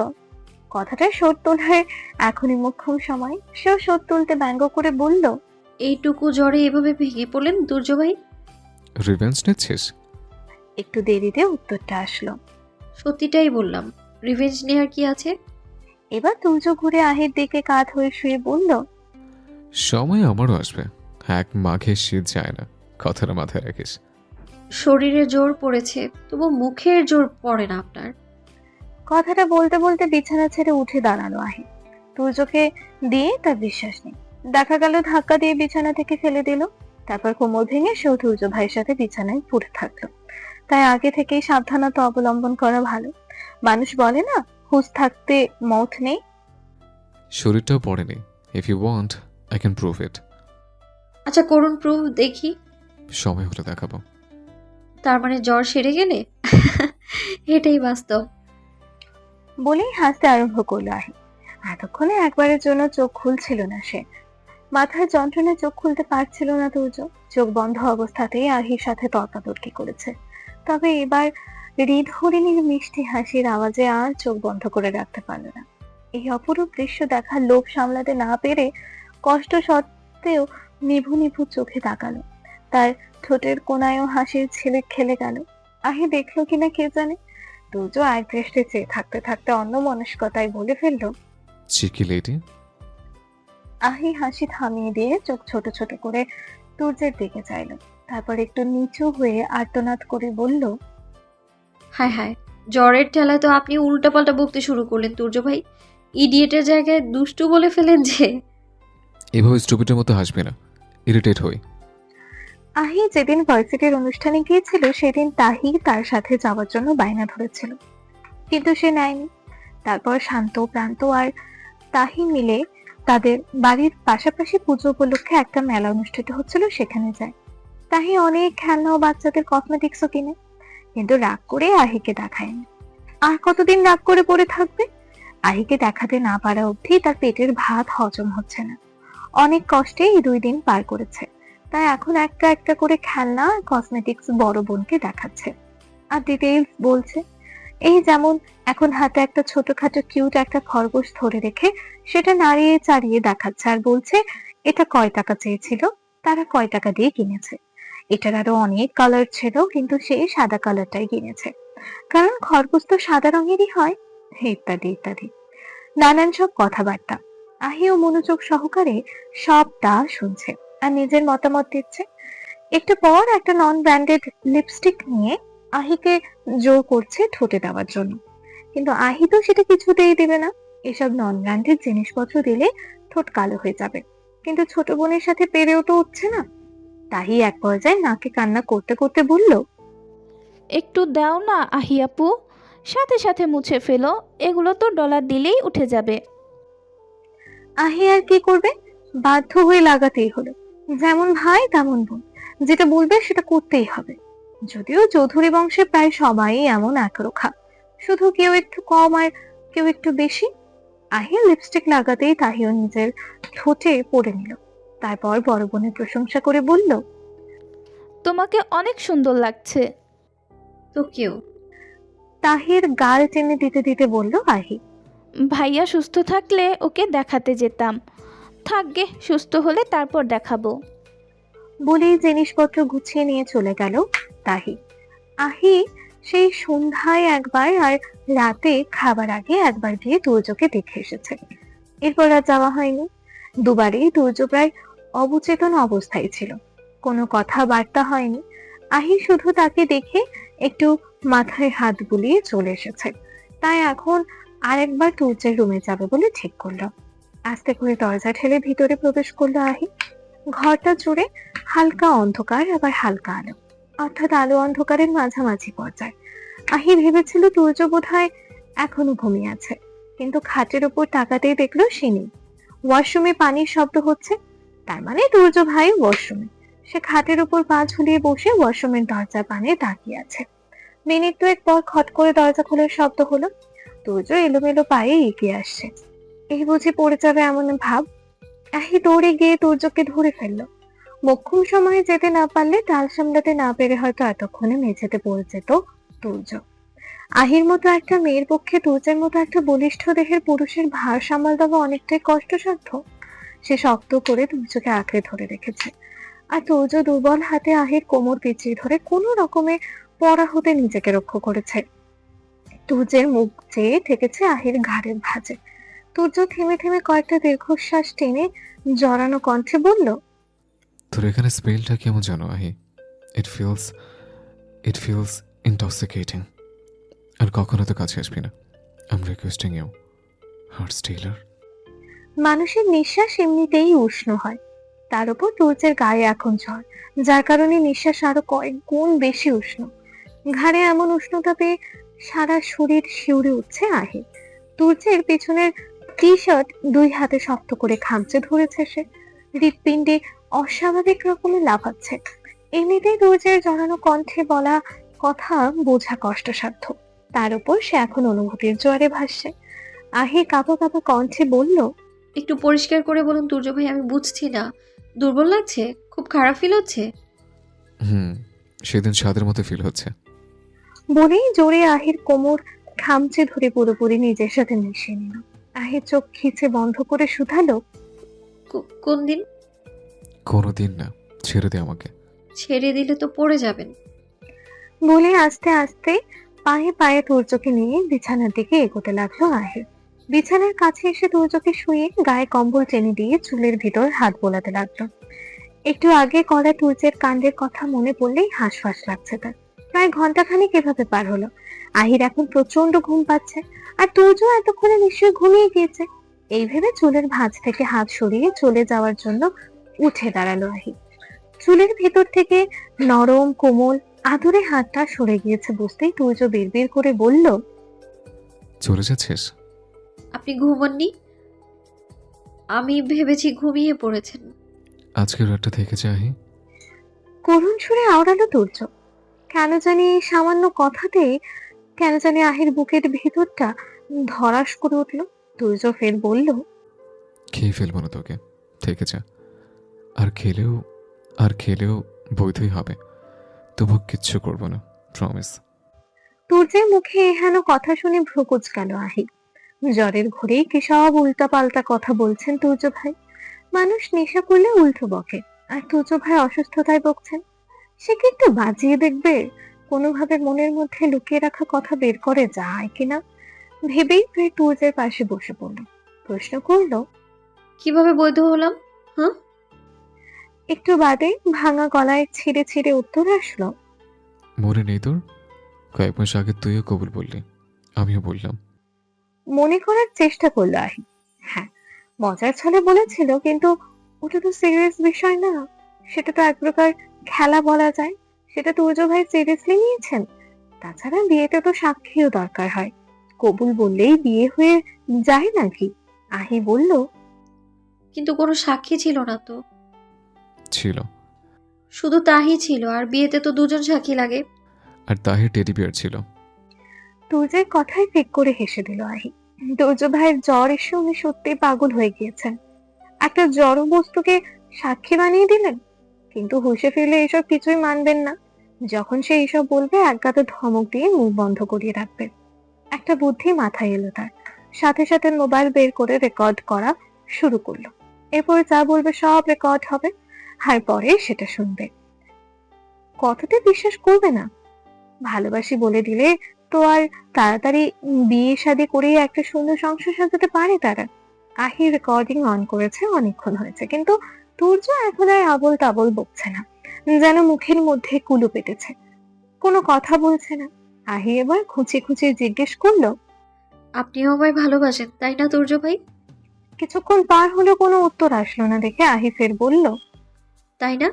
কথাটা শোধ তোলার এখনই মোক্ষম সময়। সেও শোধ তুলতে ব্যঙ্গ করে বলল, এইটুকু জ্বরে এভাবে ভেঙে পড়লেন দুর্য ভাই? রিভেঞ্জ নিচ্ছিস? একটু দেরিতে উত্তরটা আসলো। সত্যিটাই বললাম, রিভেঞ্জ নেওয়ার কি আছে? এবার তুর্য ঘুরে আহির দিকে কাত হয়ে শুয়ে বলল, সময় আমারও আসবে। এক মাঘে শীত যায় না, কথাটা মাথায় রাখিস। শরীরে জোর পড়েছে, তবু মুখের জোর পড়ে না আপনার। কথাটা বলতে বলতে বিছানা ছেড়ে উঠে দাঁড়ালো আহি। তুর্যকে দিয়ে তার বিশ্বাস নেই। দেখা গেল ধাক্কা দিয়ে বিছানা থেকে ফেলে দিল। তারপর কোমর ভেঙে সেও তুর্য ভাইয়ের সাথে বিছানায় পড়ে থাকলো। তাই আগে থেকেই সাবধানতা অবলম্বন করা ভালো। মানুষ বলে না, হুঁশ থাকতে মৌত নেই। শরীরটাও পড়েনি। If you want I can prove it. আচ্ছা করুন প্রুফ দেখি। সময় হলে দেখাবো। তার মানে জ্বর সেরে গেলে? এটাই বাস্তব। বলেই হাসতে আরম্ভ করলো আহি। এতক্ষণে একবারের জন্য চোখ খুলছিল না সে। মাথায় যন্ত্রণায় চোখ খুলতে পারছিল না তুর্য। চোখ বন্ধ অবস্থাতেই আহির সাথে তর্কাতর্কি করেছে। তবে এবার হৃদহরিণীর মিষ্টি হাসির আওয়াজে আর চোখ বন্ধ করে রাখতে পারল না। এই অপরূপ দৃশ্য দেখার লোভ সামলাতে না পেরে কষ্ট সত্ত্বেও নিভু নিভু চোখে তাকালো। তার ঠোঁটের কোনায়ও হাসির ছেলে খেলে গেল। আহি দেখলো কিনা কে জানে। তুর্য এক দৃষ্টে চেয়ে থাকতে থাকতে অন্য মনস্কতায় বলে ফেললো, চিকি লেডি। আহি হাসি থামিয়ে দিয়ে চোখ ছোট ছোট করে তুর্যের দিকে চাইলো। তারপর একটু নিচু হয়ে আর্তনাদ করে বলল, হায় হায়, জ্বরের ঠেলায় তো আপনি উল্টাপাল্টা বকতে শুরু করলেন তুর্য ভাই। ইডিয়েটের জায়গায় দুষ্টু বলে ফেলেন যে। এভাবে স্টুপিডের মতো হাসবে না, ইরিটেট হই। আহি যেদিন ভার্সিটির অনুষ্ঠানে গিয়েছিল সেদিন তাহি তার সাথে যাওয়ার জন্য বায়না ধরেছিল, কিন্তু সে নেয়নি। তারপর শান্ত প্রান্ত আর তাহি মিলে তাদের বাড়ির পাশাপাশি পুজো উপলক্ষে একটা মেলা অনুষ্ঠিত হচ্ছিল, সেখানে যায়। তাহি অনেক খেলনা ও বাচ্চাদের কসমেটিক্সও কিনে, কিন্তু রাগ করে আহিকে দেখায়নি। আর কতদিন রাগ করে পড়ে থাকবে? আহিকে দেখাতে না পারা অবধি তার পেটের ভাত হজম হচ্ছে না। অনেক কষ্টে এই 2 দিন পার করেছে। তাই এখন একটা একটা করে খেলনা আর কসমেটিক্স বড় বোনকে দেখাচ্ছে আর ডিটেইলস বলছে। এই যেমন এখন হাতে একটা ছোটখাটো কিউট একটা খরগোশ ধরে রেখে সেটা নাড়িয়ে চাড়িয়ে দেখাচ্ছে আর বলছে এটা কয় টাকা চেয়েছিল, তারা কয় টাকা দিয়ে কিনেছে। এটার আরো অনেক কালার ছিল, কিন্তু সে সাদা কালারটাই কিনেছে, কারণ খরগোশ তো সাদা রঙেরই হয়। ইত্যাদি ইত্যাদি নানান সব কথাবার্তা। আহিও মনোযোগ সহকারে সবটা শুনছে আর নিজের মতামত দিচ্ছে। একটু পর একটা নন ব্র্যান্ডেড লিপস্টিক নিয়ে আহিকে জোর করছে ঠোঁটে দেওয়ার জন্য, কিন্তু আহি তো সেটা কিছুতেই দিবে না। এসব নন ব্র্যান্ডেড জিনিসপত্র দিলে ঠোঁট কালো হয়ে যাবে, কিন্তু ছোট বোনের সাথে পেরেও তো উঠছে না। তাহি এক পর্যায়ে নাকে কান্না করতে করতে বলল, একটু দাও না আহি আপু, সাথে সাথে মুছে ফেলো, এগুলো তো ডলার দিলেই উঠে যাবে। আহি আর কি করবে, বাধ্য হয়ে লাগাতেই হলো। যেমন ভাই তেমন বোন, যেটা বলবে সেটা করতেই হবে। যদিও চৌধুরী বংশে প্রায় সবাই এমন একরোখা, শুধু কেউ একটু কম আর কেউ একটু বেশি। আহি লিপস্টিক লাগাতেই তাহিও নিজের ঠোঁটে পড়ে নিল। তারপর বড় বোনের প্রশংসা করে বলল, তোমাকে অনেক সুন্দর লাগছে। তো কেউ তাহির গাল টেনে দিতে দিতে বলল আহি। ভাইয়া সুস্থ থাকলে ওকে দেখাতে যেতাম, থাকবে সুস্থ হলে তারপর দেখাবো। বলেই জিনিসপত্র গুছিয়ে নিয়ে চলে গেল তাহি। আহি সেই সন্ধ্যায় একবার আর রাতে খাবার আগে একবার গিয়ে দুর্যোগকে দেখে এসেছে। এরপর আর যাওয়া হয়নি। দুবারই দুর্য প্রায় অবচেতন অবস্থায় ছিল, কোনো কথাবার্তা হয়নি। আহি শুধু তাকে দেখে একটু মাথায় হাত বুলিয়ে চলে এসেছে। তাই এখন আরেকবার তুর্যের রুমে যাবে বলে ঠিক করলো। আস্তে করে দরজা ঠেলে ভিতরে প্রবেশ করলো আহি। ঘরটা জুড়ে হালকা অন্ধকার আবার হালকা আলো, অর্থাৎ আলো অন্ধকারের মাঝামাঝি পর্যায়ে। আহি ভেবেছিল তুর্য বোধহয় এখনো ঘুমিয়ে আছে, কিন্তু খাটের উপর তাকাতেই দেখলো সে নেই। ওয়াশরুমে পানির শব্দ হচ্ছে, তার মানে তুর্য ভাই ওয়াশরুমে। সে খাটের উপর পা ঝুলিয়ে বসে ওয়াশরুমের দরজার পানে তাকিয়ে আছে। মিনিট দুয়েক পর খট করে দরজা খোলার শব্দ হলো। তুর্য এলোমেলো পায়ে এগিয়ে আসছে। এই বুঝি পড়ে যাবে এমন ভাব। আহি দৌড়ে গিয়ে তুর্যকে ধরে ফেললো। মোক্ষম সময়ে যেতে না পারলে টাল সামলাতে না পেরে হয়তো এতক্ষণে মেঝেতে পড়ে যেত তুর্য। আহির মতো একটা মেয়ের পক্ষে তুর্যের মতো একটা বলিষ্ঠ দেহের পুরুষের ভার সামাল দেওয়া অনেকটাই কষ্টসাধ্য। সে শক্ত করে তুর্যকে আঁকড়ে ধরে রেখেছে, আর তুর্য দুর্বল হাতে আহির কোমর পেঁচিয়ে ধরে কোনো রকমে পড়া হতে নিজেকে রক্ষা করেছে। তুর্যের মুখ চেয়ে থেকেছে আহির ঘাড়ের ভাঁজে। তুর্য থেমে থেমে কয়েকটা দীর্ঘশ্বাস টেনে জড়ানো কণ্ঠে বলল, তোর এখানে স্মেলটা কেমন জানো আহি? It feels ইনটক্সিকেটিং। আর কখনো তো কাছে আসবি না। I am requesting you, heart stealer. মানুষের নিঃশ্বাস এমনিতেই উষ্ণ হয়, তার উপর তুর্যের গায়ে এখন ঝড়, যার কারণে নিঃশ্বাস আরো কয়েক গুণ বেশি উষ্ণ। ঘাড়ে এমন উষ্ণতা পেয়ে সারা শরীর শিউরে উঠছে আহি। তুর্যের পিছনের টি শার্ট দুই হাতে শক্ত করে খামচে ধরেছে সে। হৃৎপিণ্ডে অস্বাভাবিক রকমের লাফাচ্ছে। এমনিতেই তুর্যের জড়ানো কণ্ঠে বলা কথা বোঝা কষ্টসাধ্য, তার উপর সে এখন অনুভূতির জোয়ারে ভাসছে। আহি কাঁপা কাঁপা কণ্ঠে বলল, একটু পরিষ্কার করে বলুন তুর্য ভাই, আমি বুঝছি না। দুর্বল লাগছে, খুব খারাপ ফিল হচ্ছে। সেদিন স্বাদের মতো ফিল হচ্ছে। বলেই জোরে আহির কোমর খামচে ধরে পুরোপুরি নিজের সাথে মিশিয়ে নিল। আহির চোখ খিচে বন্ধ করে শুধালো, কোন দিন? কোনোদিন না, ছেড়ে দে আমাকে। ছেড়ে দিলে তো পড়ে যাবেন। বলে আস্তে আস্তে পায়ে পায়ে তুর্যকে নিয়ে বিছানার দিকে এগোতে লাগলো আহি। বিছানার কাছে এসে তুর্যকে শুয়ে গায়ে কম্বল টেনে দিয়ে চুলের ভিতর হাত বোলাতে লাগলো। একটু আগে করা তুর্যের কাণ্ডের কথা মনে পড়লেই হাঁসফাঁস লাগছে তার। প্রায় ঘন্টাখানেক এভাবে পার হলো। আহির এখন প্রচন্ড ঘুম পাচ্ছে, আর তুর্য এতক্ষণে নিশ্চয়ই ঘুমিয়ে গিয়েছে। এই ভেবে চুলের ভাঁজ থেকে হাত সরিয়ে চলে যাওয়ার জন্য উঠে দাঁড়ালো আহি। চুলের ভেতর থেকে নরম কোমল আদুরে হাতটা সরে গিয়েছে বুঝতেই তুর্য বিড়বিড় করে বলল, চলে যাচ্ছিস? আপনি ঘুমাননি? আমি ভেবেছি ঘুমিয়ে পড়েছেন। আজকের রাতটা থেকে যা আহি। করুণ সুরে আওড়ালো তুর্য। কেন জানি এই সামান্য কথাতে কেন জানি আহির বুকের ভিতরটা ধরাস করে উঠল। তুর্য ফের বলল, খেয়ে ফেলবো না তোকে, থেকে যা। আর খেলেও বৈধই হবে, তবু কিচ্ছু করবো না, প্রমিস। তুর্যের মুখে এহেন কথা শুনে ভ্রু কুঁচকালো আহি। জ্বরের ঘোরেই কি সব উল্টা পাল্টা কথা বলছেন তুর্য ভাই। মানুষ নেশা করলে উল্টো বকে, আর তুর্য ভাই অসুস্থতায় বকছেন। সে কি একটু বাজিয়ে দেখবে, কোনোভাবে মনের মধ্যে লুকিয়ে রাখা কথা বের করে যায় কিনা। ভেবেই ফের টুর্জের পাশে বসে পড়ল। প্রশ্ন করলো, কিভাবে বৈধ হলাম? হ্যাঁ, একটু বাদে ভাঙা গলায় ছিঁড়ে ছিঁড়ে উত্তর আসলো, মনে নেই তোর? কয়েক মাস আগে তুইও কবুল বললি, আমিও বললাম। মনে করার চেষ্টা করলো আহি। হ্যাঁ, মজার ছলে বলেছিল, কিন্তু ওটা তো সিরিয়াস বিষয় না। সেটা তো এক প্রকার খেলা বলা যায়। সেটা তুর্য ভাই সিরিয়াসলি নিয়েছেন। তাছাড়া বিয়েতে তো সাক্ষীও দরকার হয়। কবুল বললেই বিয়ে হয়ে যায় নাকি? আহি বলল, কিন্তু কোনো সাক্ষী ছিল না তো। ছিল। শুধু তাহি ছিল, আর বিয়েতে তো দুজন সাক্ষী লাগে। আর তাহির টেডি বিয়ার ছিল। তুর্যের কথায় ফিক করে হেসে দিল আহি। তুর্য ভাইয়ের জ্বর এসে উনি সত্যি পাগল হয়ে গিয়েছেন। একটা জড় বস্তুকে সাক্ষী বানিয়ে দিলেন। কিন্তু হুঁশে ফিরলে এসব কিছুই মানবেন না। যখন সে এইসব বলবে একগাদা ধমক দিয়ে মুখ বন্ধ করিয়ে রাখবে। একটা বুদ্ধি মাথায় এলো তার। সাথে সাথে মোবাইল বের করে রেকর্ড করা শুরু করলো। এরপর যা বলবে সব রেকর্ড হবে, আর পরে সেটা শুনবে। কথাতে বিশ্বাস করবে না। ভালোবাসি বলে দিলে তো আর তাড়াতাড়ি বিয়ে শাদী করে একটা সুন্দর সংসার সাজাতে পারে তারা। আহি রেকর্ডিং অন করেছে অনেকক্ষণ হয়েছে, কিন্তু তুর্য এখন আর আবল তাবল বকছে না, যেন মুখের মধ্যে কুলু পেটেছে। কোনো কথা বলছে না। আহি এবার খুঁচিয়ে খুঁচিয়ে জিজ্ঞেস করলো, আপনিও আমায় ভালোবাসেন তাই না তুর্য ভাই? কিছুক্ষণ পার হলো কোনো উত্তর আসলো না দেখে আহি ফের বলল, তাই না?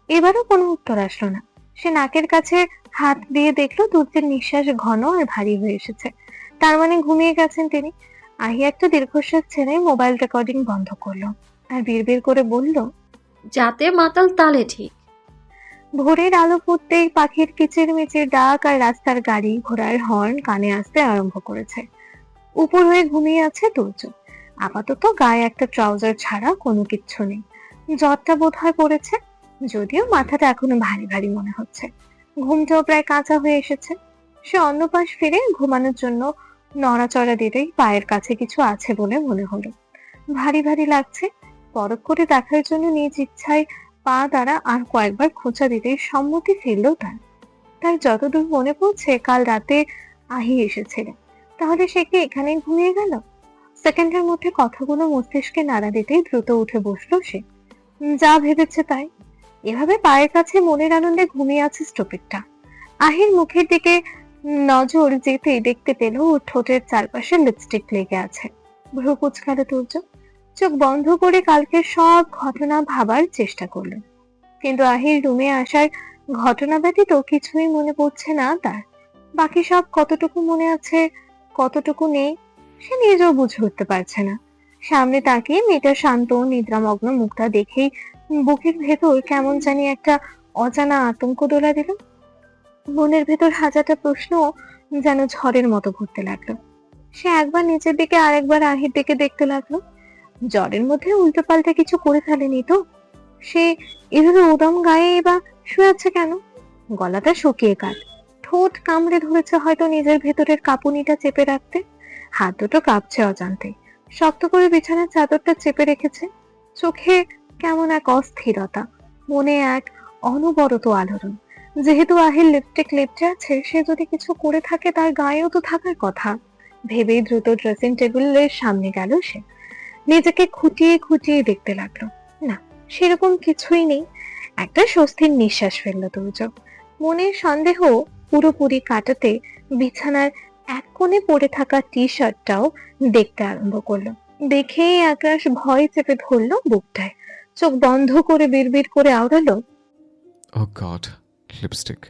এবারও কোনো উত্তর আসলো না। সে নাকের কাছে হাত দিয়ে দেখলো তুর্যের নিঃশ্বাস ঘন আর ভারী হয়ে এসেছে। তার মানে ঘুমিয়ে গেছেন তিনি। আহি একটা দীর্ঘশ্বাস ছেড়ে মোবাইল রেকর্ডিং বন্ধ করলো আর বিড়বিড় করে বলল, যাতে মাতাল তালে ঠিক। ভোরের আলো ফুটতেই পাখির কিচিরমিচির ডাক আর রাস্তার গাড়ি ঘোড়ার হর্ন কানে আসতে আরম্ভ করেছে। উপর হয়ে ঘুমিয়ে আছে তুর্য। আপাতত গায়ে একটা ট্রাউজার ছাড়া কোনো কিচ্ছু নেই। জ্বরটা বোধহয় পড়েছে, যদিও মাথাটা এখনো ভারী ভারী মনে হচ্ছে। ঘুমটাও প্রায় কাঁচা হয়ে এসেছে। সে অন্য পাশ ফিরে ঘুমানোর জন্য নড়াচড়া দিতেই পায়ের কাছে কিছু আছে বলে মনে হলো। ভারী ভারী লাগছে। পরখ করে দেখার জন্য নিজ ইচ্ছায় পা দ্বারা আর কয়েকবার খোঁচা দিতেই সম্মতি ফিরল তার। তার যতদূর মনে পড়ছে কাল রাতে আহি এসেছিল। তাহলে সে কি এখানে ঘুমিয়ে গেল? সেকেন্ডের মধ্যে কথাগুলো মস্তিষ্কে নাড়া দিতেই দ্রুত উঠে বসলো সে। যা ভেবেছে তাই। এভাবে পায়ের কাছে মনের আনন্দে ঘুমিয়ে আছে স্টপিকটা। আহির মুখের দিকে নজর যেতেই দেখতে পেল ওর ঠোঁটের চারপাশে লিপস্টিক লেগে আছে। ভ্রু কুচকালো তুর্য। চোখ বন্ধ করে কালকের সব ঘটনা ভাবার চেষ্টা করলো, কিন্তু আহির রুমে আসার ঘটনা ব্যতীত কিছুই মনে পড়ছে না তার। বাকি সব কতটুকু মনে আছে কতটুকু নেই সে নিজেও বুঝে উঠতে পারছে না। সামনে তাকিয়ে মেয়েটার শান্ত নিদ্রামগ্ন মুখটা দেখেই বুকের ভেতর কেমন জানি একটা অজানা আতঙ্ক দোলা দিল। মনের ভেতর হাজারটা প্রশ্ন যেন ঝড়ের মতো ঘুরতে লাগলো। সে একবার নিচের দিকে আরেকবার আহির দিকে দেখতে লাগলো। জ্বরের মধ্যে উল্টো পাল্টা কিছু করে ফেলেনি তো? সে এভাবে উদম গায়ে বা শুয়ে আছে কেন? গলাটা শুকিয়ে কাট, ঠোঁট কামড়ে ধরেছে হয়তো নিজের ভেতরের কাঁপুনিটা চেপে রাখতে। হাত দুটো কাঁপছে অজান্তে। শক্ত করে বিছানার চাদরটা চেপে রেখেছে। চোখে কেমন এক অস্থিরতা, মনে এক অনবরত আলোড়ন। যেহেতু আহির লিপস্টিক লিপটে আছে, সে যদি কিছু করে থাকে তার গায়েও তো থাকার কথা। ভেবেই দ্রুত ড্রেসিং টেবিলের সামনে গেল সে। নিজেকে খুঁটিয়ে খুঁটিয়ে দেখতে লাগলো। না, সেরকম কিছুই নেই। একটা স্বস্তির নিঃশ্বাস ফেললো তুর্য। মনের সন্দেহ পুরোপুরি কাটাতে বিছানার এক কোণে পড়ে থাকা টি শার্টটাও দেখতে আরম্ভ করলো। দেখেই আকাশ ভয় চেপে ধরলো বুকটায়। চোখ বন্ধ করে বিড়বিড় করে আওড়ালো, ও গড, লিপস্টিক।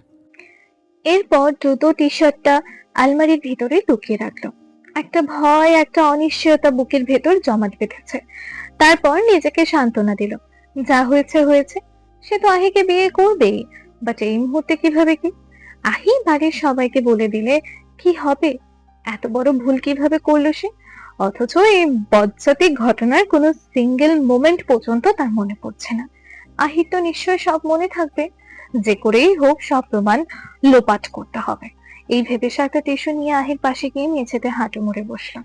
এরপর দ্রুত টি শার্টটা আলমারির ভিতরে লুকিয়ে রাখলো। একটা ভয়, একটা অনিশ্চয়তা বুকের ভেতর জমাট বেঁধেছে। তারপর নিজেকে সান্ত্বনা দিল, যা হয়েছে হয়েছে। সে তো আহিকে বিয়ে করবেই, বাট এই মুহূর্তে কিভাবে কি? আহি বাড়ির সবাইকে বলে দিলে কি হবে? এত বড় ভুল কিভাবে করলো সে? অথচ এই বজ্জাতিক ঘটনার কোনো সিঙ্গেল মোমেন্ট পর্যন্ত তার মনে পড়ছে না। আহির তো নিশ্চয় সব মনে থাকবে। যে করেই হোক সব প্রমাণ লোপাট করতে হবে। এই ভেবে সে একটা টিস্যু নিয়ে আহির পাশে গিয়ে মেঝেতে হাঁটু মুড়ে বসলো।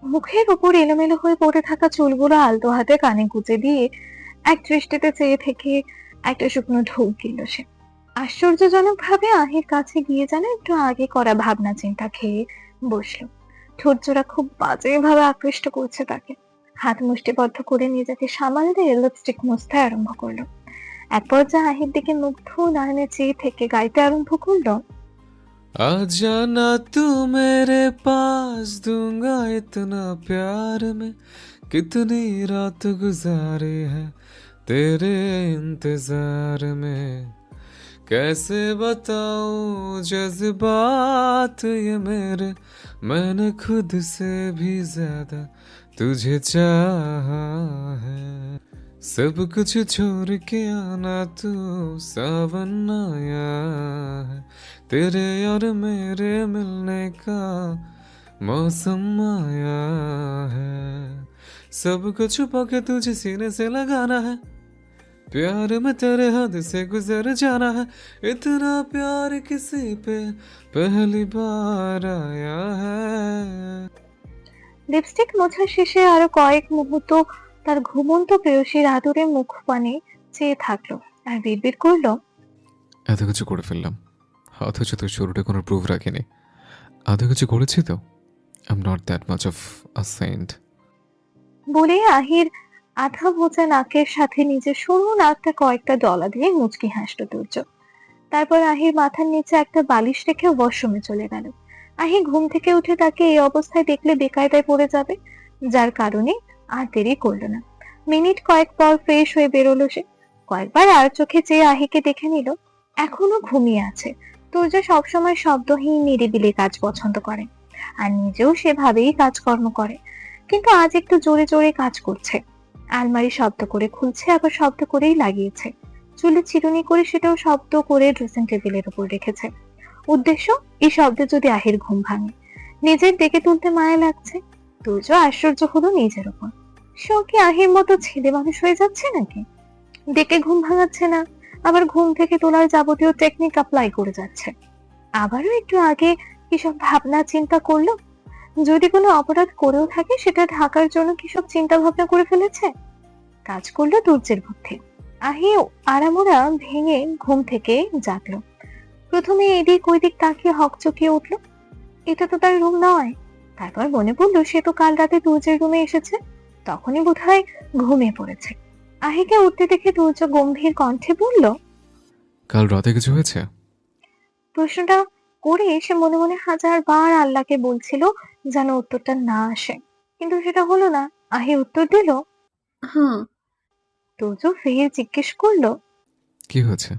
মুখের উপর এলোমেলো হয়ে পড়ে থাকা চুলগুলো আলতো হাতে কানে গুজে দিয়ে এক দৃষ্টিতে চেয়ে থেকে একটা শুকনো ঢোক দিল সে। আশ্চর্যজনক ভাবে আহির কাছে গিয়ে যেন একটু আগে করা ভাবনা চিন্তা খেয়ে বসলো। ঠোঁটজোড়া খুব বাজেভাবে আকৃষ্ট করছে তাকে। হাত মুষ্টিবদ্ধ করে নিজেকে সামাল দিয়ে লিপস্টিক মুছতে আরম্ভ করলো। এক পর্যায়ে আহির দিকে মুগ্ধ নয়নে চেয়ে থেকে গাইতে আরম্ভ করলো। आजा ना तू मेरे पास, दूंगा इतना प्यार में, कितनी रात गुजारे हैं तेरे इंतजार में, कैसे बताऊं जज्बात ये मेरे, मैंने खुद से भी ज्यादा तुझे चाहा है, सब कुछ छोड़ के आना तू, सावन आया है, तेरे और मेरे मिलने का मौसम आया है, सबको छुपा के तुझे सीने से लगाना है, प्यार में तेरे हद से गुजर जाना है, इतना प्यार किसी पे पहली बार आया है। লিপস্টিক মোছা শেষে আরো কয়েক মুহূর্ত তার ঘুমন্ত প্রেয়সীর আদরে মুখ পানে চেয়ে থাকলো আর বিড়বিড় করলো। এত কিছু করে ফেললাম, অথচ তোর শুরুটা কোনো প্রুফ রাখিনি। এত কিছু করেছি তো, I am not that much of a saint. বলে আহির আধা ভোজা নাকের সাথে নিজের সরু নাকটা কয়েকটা ডলা দিয়ে মুচকি হাসলো তুর্য। তারপর আহির মাথার নিচে একটা বালিশ রেখে ওয়াশরুমে চলে গেল। আহি ঘুম থেকে উঠে তাকে এই অবস্থায় দেখলে বেকায়দায় পড়ে যাবে, যার কারণে আর দেরি করলো না। মিনিট কয়েক পর ফ্রেশ হয়ে বেরোলো সে। কয়েকবার আর চোখে চেয়ে আহিকে দেখে নিল, এখনো ঘুমিয়ে আছে। তুর্য সবসময় শব্দহীন নিরিবিলি কাজ পছন্দ করে, আর নিজেও সেভাবেই কাজকর্ম করে, কিন্তু আজ একটু জোরে জোরে কাজ করছে। আলমারি শব্দ করে খুলছে, আবার শব্দ করেই লাগিয়েছে। চুলে চিরুনি করে সেটাও শব্দ করে ড্রেসিং টেবিলের উপর রেখেছে। উদ্দেশ্য, এই শব্দে যদি আহির ঘুম ভাঙে। নিজের ডেকে তুলতে মায়া লাগছে। তুর্য আশ্চর্য হলো নিজের উপর। সে কি আহির মতো ছেলে মানুষ হয়ে যাচ্ছে নাকি? ডেকে ঘুম ভাঙাচ্ছে না, আবার ঘুম থেকে তোলার যাবতীয় টেকনিক অ্যাপ্লাই করে যাচ্ছে। আবারও একটু আগে কিসব ভাবনা চিন্তা করলো। যদি কোনো অপরাধ করেও থাকে সেটা ঢাকার জন্য কিসব চিন্তা ভাবনা করে ফেলেছে। কাজ করলো তুর্যের বুদ্ধি। আহি আরামোরা ভেঙে ঘুম থেকে জাগলো। প্রথমে এদিক ওইদিক তাকিয়ে হকচকিয়ে উঠলো, এটা তো তার রুম নয়। তারপর মনে পড়লো সে তো কাল রাতে তুর্যের রুমে এসেছে, তখনই বোধহয় ঘুমিয়ে পড়েছে। আহিকে উঠতে দেখে তুর্য গম্ভীর কণ্ঠে বলল, কাল রাতে কিছু হয়েছে? প্রশ্নটা করে সে মনে মনে হাজার বার আল্লাহকে বলছিল যেন উত্তরটা না আসে, কিন্তু সেটা হলো না। আহি উত্তর দিল। হুম, তুর্য ফের জিজ্ঞেস করলো, কি হয়েছে?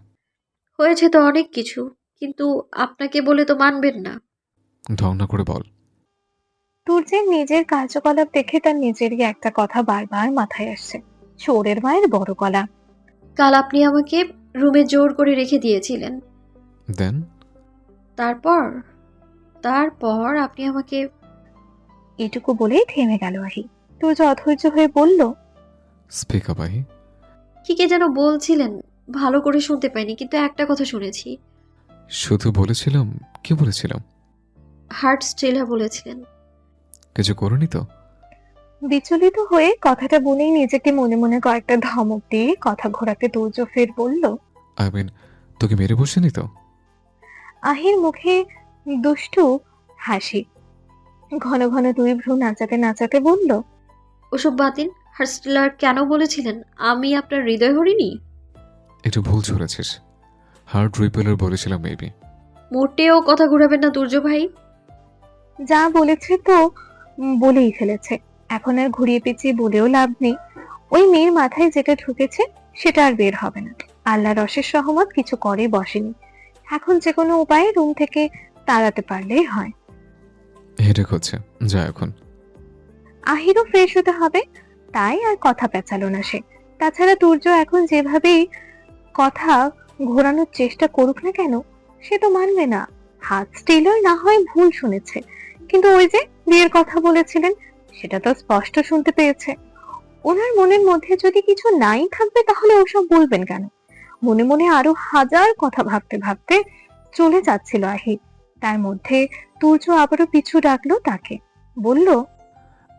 হয়েছে তো অনেক কিছু, কিন্তু আপনাকে বলে তো মানবেন না। ঢং না করে বল। তুর্যের নিজের কার্যকলাপ দেখে তার নিজেরই একটা কথা বারবার মাথায় আসছে, চোরের মায়ের বড় গলা। কাল আপনি আমাকে রুমে জোর করে রেখে দিয়েছিলেন। দেন? তারপর তারপর আপনি আমাকে। এটুকু বলেই থেমে গেল আহি। তুর্য অধৈর্য হয়ে বলল, স্পিক আপ আহি। কি কে যেন বলছিলেন, ভালো করে শুনতে পাইনি, কিন্তু একটা কথা শুনেছি। শুধু বলেছিলাম? কি বলেছিলাম? হার্ট স্টিলা বলেছিলেন। কিছু করনি তো? বিচলিত হয়ে কথাটা বলেই নিজেকে মনে মনে কয়েকটা ধমক দিয়ে কথা ঘোরাতে তুর্য ফের বলল, আই মিন, তোকে মেরে বসেনি তো? আহির মুখে দুষ্টু হাসি। ঘন ঘন দুই ভ্রু নাচাতে নাচাতে বলল, ওসব বাতিন। হার্ট স্টিলার কেন বলেছিলেন? আমি আপনার হৃদয় হরিনি? একটু ভুল ছড়েছিস। হার্ট রিপেলার বলেছিলাম মেবি। মোটেও কথা ঘুরাবেন না তুর্য ভাই। যা বলেছে তো বলেই ফেলেছে, এখন আর ঘুরিয়ে পেঁচিয়ে বলেও লাভ নেই। ওই মেয়ের মাথায় যেটা ঢুকেছে সেটা আর বের হবে না। আল্লাহর অশেষ রহমত কিছু করে বসেনি। এখন যে কোনো উপায়ে রুম থেকে তাড়াতে পারলেই হয়। হেডেক হচ্ছে, যা এখন। আহিরও ফ্রেশ হতে হবে, তাই আর কথা পেঁচালো না সে। তাছাড়া তুর্য এখন যেভাবেই কথা ঘোরানোর চেষ্টা করুক না কেন, সে তো মানবে না। হাত স্টিলার না হয় ভুল শুনেছে, কিন্তু ওই যে বিয়ের কথা বলেছিলেন সেটা তো স্পষ্ট শুনতে পেয়েছে। ওনার মনের মধ্যে যদি কিছু নাই থাকবে তাহলে ওসব বলবেন কেন? মনে মনে আরো হাজার কথা ভাবতে ভাবতে চলে যাচ্ছিল আহি। তার মধ্যে তুর্য আবারও পিছু ডাকলো তাকে, বলল,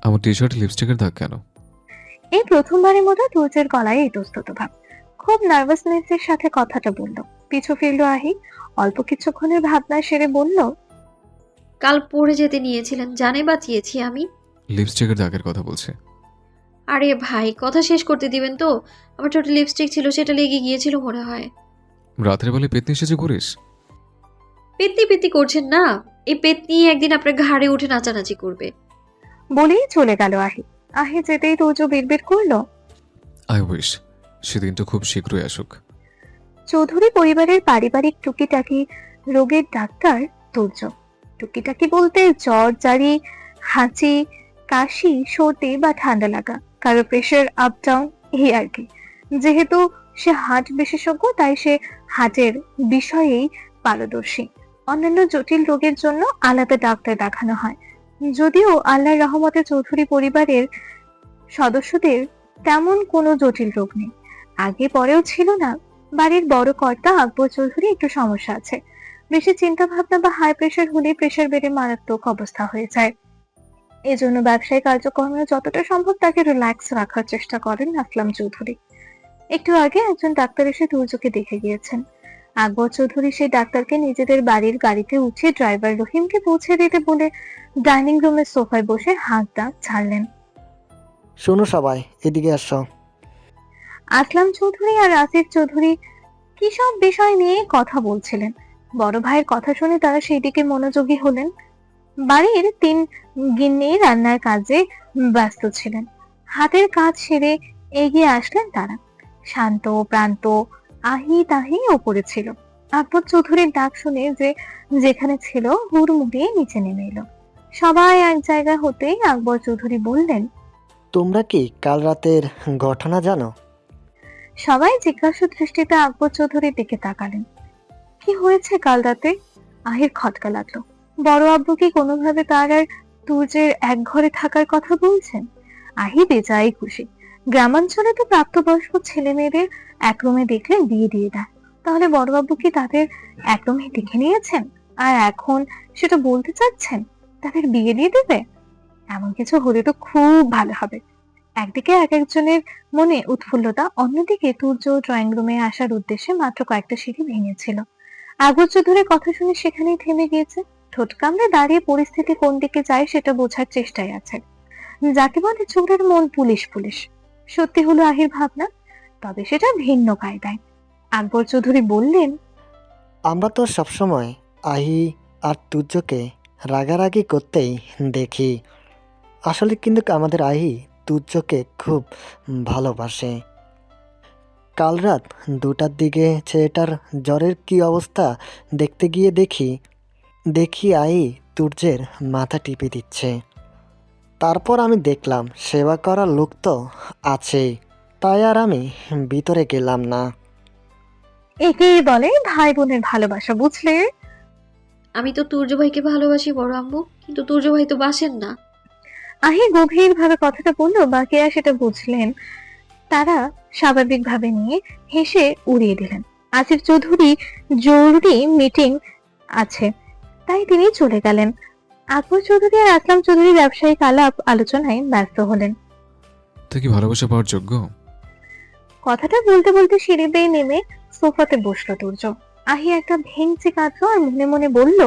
আমার টি শার্টে লিপস্টিকের দাগ কেন? এই প্রথমবারের মতো তুর্যের গলায় ইতস্তত ভাব। খুব নার্ভাসনেসের সাথে কথাটা বলল। পিছু ফিরল আহি। অল্প কিছুক্ষণের ভাবনা সেরে বলল, কাল পড়ে যেতে নিয়েছিলেন, জানে বাঁচিয়েছি আমি। লিপস্টিকের দাগের কথা বলছে। আরে ভাই, কথা শেষ করতে দিবেন তো? আমার ঠোঁটে লিপস্টিক ছিল, সেটা লেগে গিয়েছিল মনে হয়। রাত্রে বেলা পেতনি সেজে ঘুরিস? পেতনি পেতনি করছেন না? এই পেতনি একদিন আপনার ঘাড়ে উঠে নাচানাচি করবে। বলেই চলে গেল আহি। আহি যেতেই তুর্য বিড়বিড় করলো, আই উইশ সেদিনটা খুব শীঘ্রই আসুক। চৌধুরী পরিবারের পারিবারিক টুকিটাকি রোগের ডাক্তার তুর্য। টুকিটাকি বলতে জ্বর, জারি, হাঁচি, কাশি, সর্দি বা ঠান্ডা লাগা, কারো প্রেশার আপ ডাউন, এই আর কি। যেহেতু সে হার্ট বিশেষজ্ঞ তাই সে হার্টের বিষয়েই পারদর্শী। অন্যান্য জটিল রোগের জন্য আলাদা ডাক্তার দেখানো হয়। যদিও আল্লাহর রহমতে চৌধুরী পরিবারের সদস্যদের তেমন কোনো জটিল রোগ নেই, আগে পরেও ছিল না। বাড়ির বড় কর্তা আকবর চৌধুরী একটু সমস্যা আছে। বেশি চিন্তা ভাবনা বা হাই প্রেশার হলে প্রেশার বেড়ে মারাত্মক অবস্থা হয়ে যায়। এজন্য ব্যবসায়িক কার্যক্রমে যতটা সম্ভব তাকে রিল্যাক্স রাখার চেষ্টা করেন আসলাম চৌধুরী। একটু আগে একজন ডাক্তার এসে তুর্যকে দেখে গিয়েছেন। আকবর চৌধুরী সেই ডাক্তারকে নিজেদের বাড়ির গাড়িতে উঠে ড্রাইভার রহিমকে পৌঁছে দিতে বলে ডাইনিং রুমের সোফায় বসে হাত দাঁত ছাড়লেন। শোনো সবাই, এদিকে আসো। আসলাম চৌধুরী আর আসিফ চৌধুরী কি সব বিষয় নিয়ে কথা বলছিলেন। বড় ভাইয়ের কথা শুনে তারা সেই দিকে মনোযোগী হলেন। বাড়ির 3 গিন্নি রান্নার কাজে ব্যস্ত ছিলেন। হাতের কাজ সেরে এগিয়ে আসলেন তারা। শান্ত প্রান্ত আহি তাহি ওপরে ছিল। আকবর চৌধুরীর ডাক শুনে যে যেখানে ছিল হুড়মুড়িয়ে নিচে নেমে এলো। সবাই এক জায়গা হতেই আকবর চৌধুরী বললেন, তোমরা কি কাল রাতের ঘটনা জানো? সবাই জিজ্ঞাসু দৃষ্টিতে আকবর চৌধুরীর দিকে তাকালেন। কি হয়েছে কাল রাতে? আহির খটকা লাগলো। বড় আব্বু কি কোনোভাবে তার আর তুর্যের এক ঘরে থাকার কথা বলছেন? আহি বেজায় খুশি। গ্রামাঞ্চলে তো প্রাপ্তবয়স্ক ছেলে মেয়েদের এক রুমে দেখলে বিয়ে দিয়ে দেয়। তাহলে বড় আব্বু কি তাদের এক রুমে দেখে নিয়েছেন আর এখন সেটা বলতে চাচ্ছেন তাদের বিয়ে দিয়ে দেবে? এমন কিছু হলে তো খুব ভালো হবে। একদিকে এক একজনের মনে উৎফুল্লতা, অন্যদিকে তুর্য ড্রয়িং রুমে আসার উদ্দেশ্যে মাত্র কয়েকটা সিঁড়ি ভেঙেছিল। আগর ধরে কথা শুনে সেখানেই থেমে গিয়েছে। ঠোঁট কামড়ে দাঁড়িয়ে পরিস্থিতি কোন দিকে যায় সেটা বোঝার চেষ্টায় আছে। যাকে বলে চোরের মন পুলিশ পুলিশ। সত্যি হলো আহির ভাবনা, তবে সেটা ভিন্ন কায়দায়। আকবর চৌধুরী বললেন, আমরা তো সবসময় আহি আর তুর্যকে রাগারাগি করতেই দেখি। আসলে কিন্তু আমাদের আহি তুর্যকে খুব ভালোবাসে। কাল রাত 2টার দিকে ছেলেটার জ্বরের কি অবস্থা দেখতে গিয়ে দেখি আহি তুর্যের মাথা টিপে দিচ্ছে। তারপর আমি দেখলাম সেবা করার লোক তো আছেই, তাই আর আমি ভিতরে গেলাম না। একেই বলে ভাই বোনের ভালোবাসা, বুঝলে? আমি তো তুর্য ভাইকে ভালোবাসি বড় আম্মু, কিন্তু তুর্য ভাই তো বাসেন না। আহি গভীর ভাবে কথাটা বললো, বাকিরা সেটা বুঝলেন। তারা স্বাভাবিকভাবে নিয়ে হেসে উড়িয়ে দিলেন। আসিফ চৌধুরী জরুরি মিটিং আছে তাই তিনি চলে গেলেন। আকবর চৌধুরী আর আসলাম চৌধুরী ব্যবসায়িক আলাপ আলোচনায় ব্যস্ত হলেন। তা কি ভালোবাসা পাওয়ার যোগ্য? কথাটা বলতে বলতে সিঁড়ি বেয়ে নেমে সোফাতে বসলো তুর্য। আহি একটা ভেঙচি কাঁদলো আর মনে মনে বলল,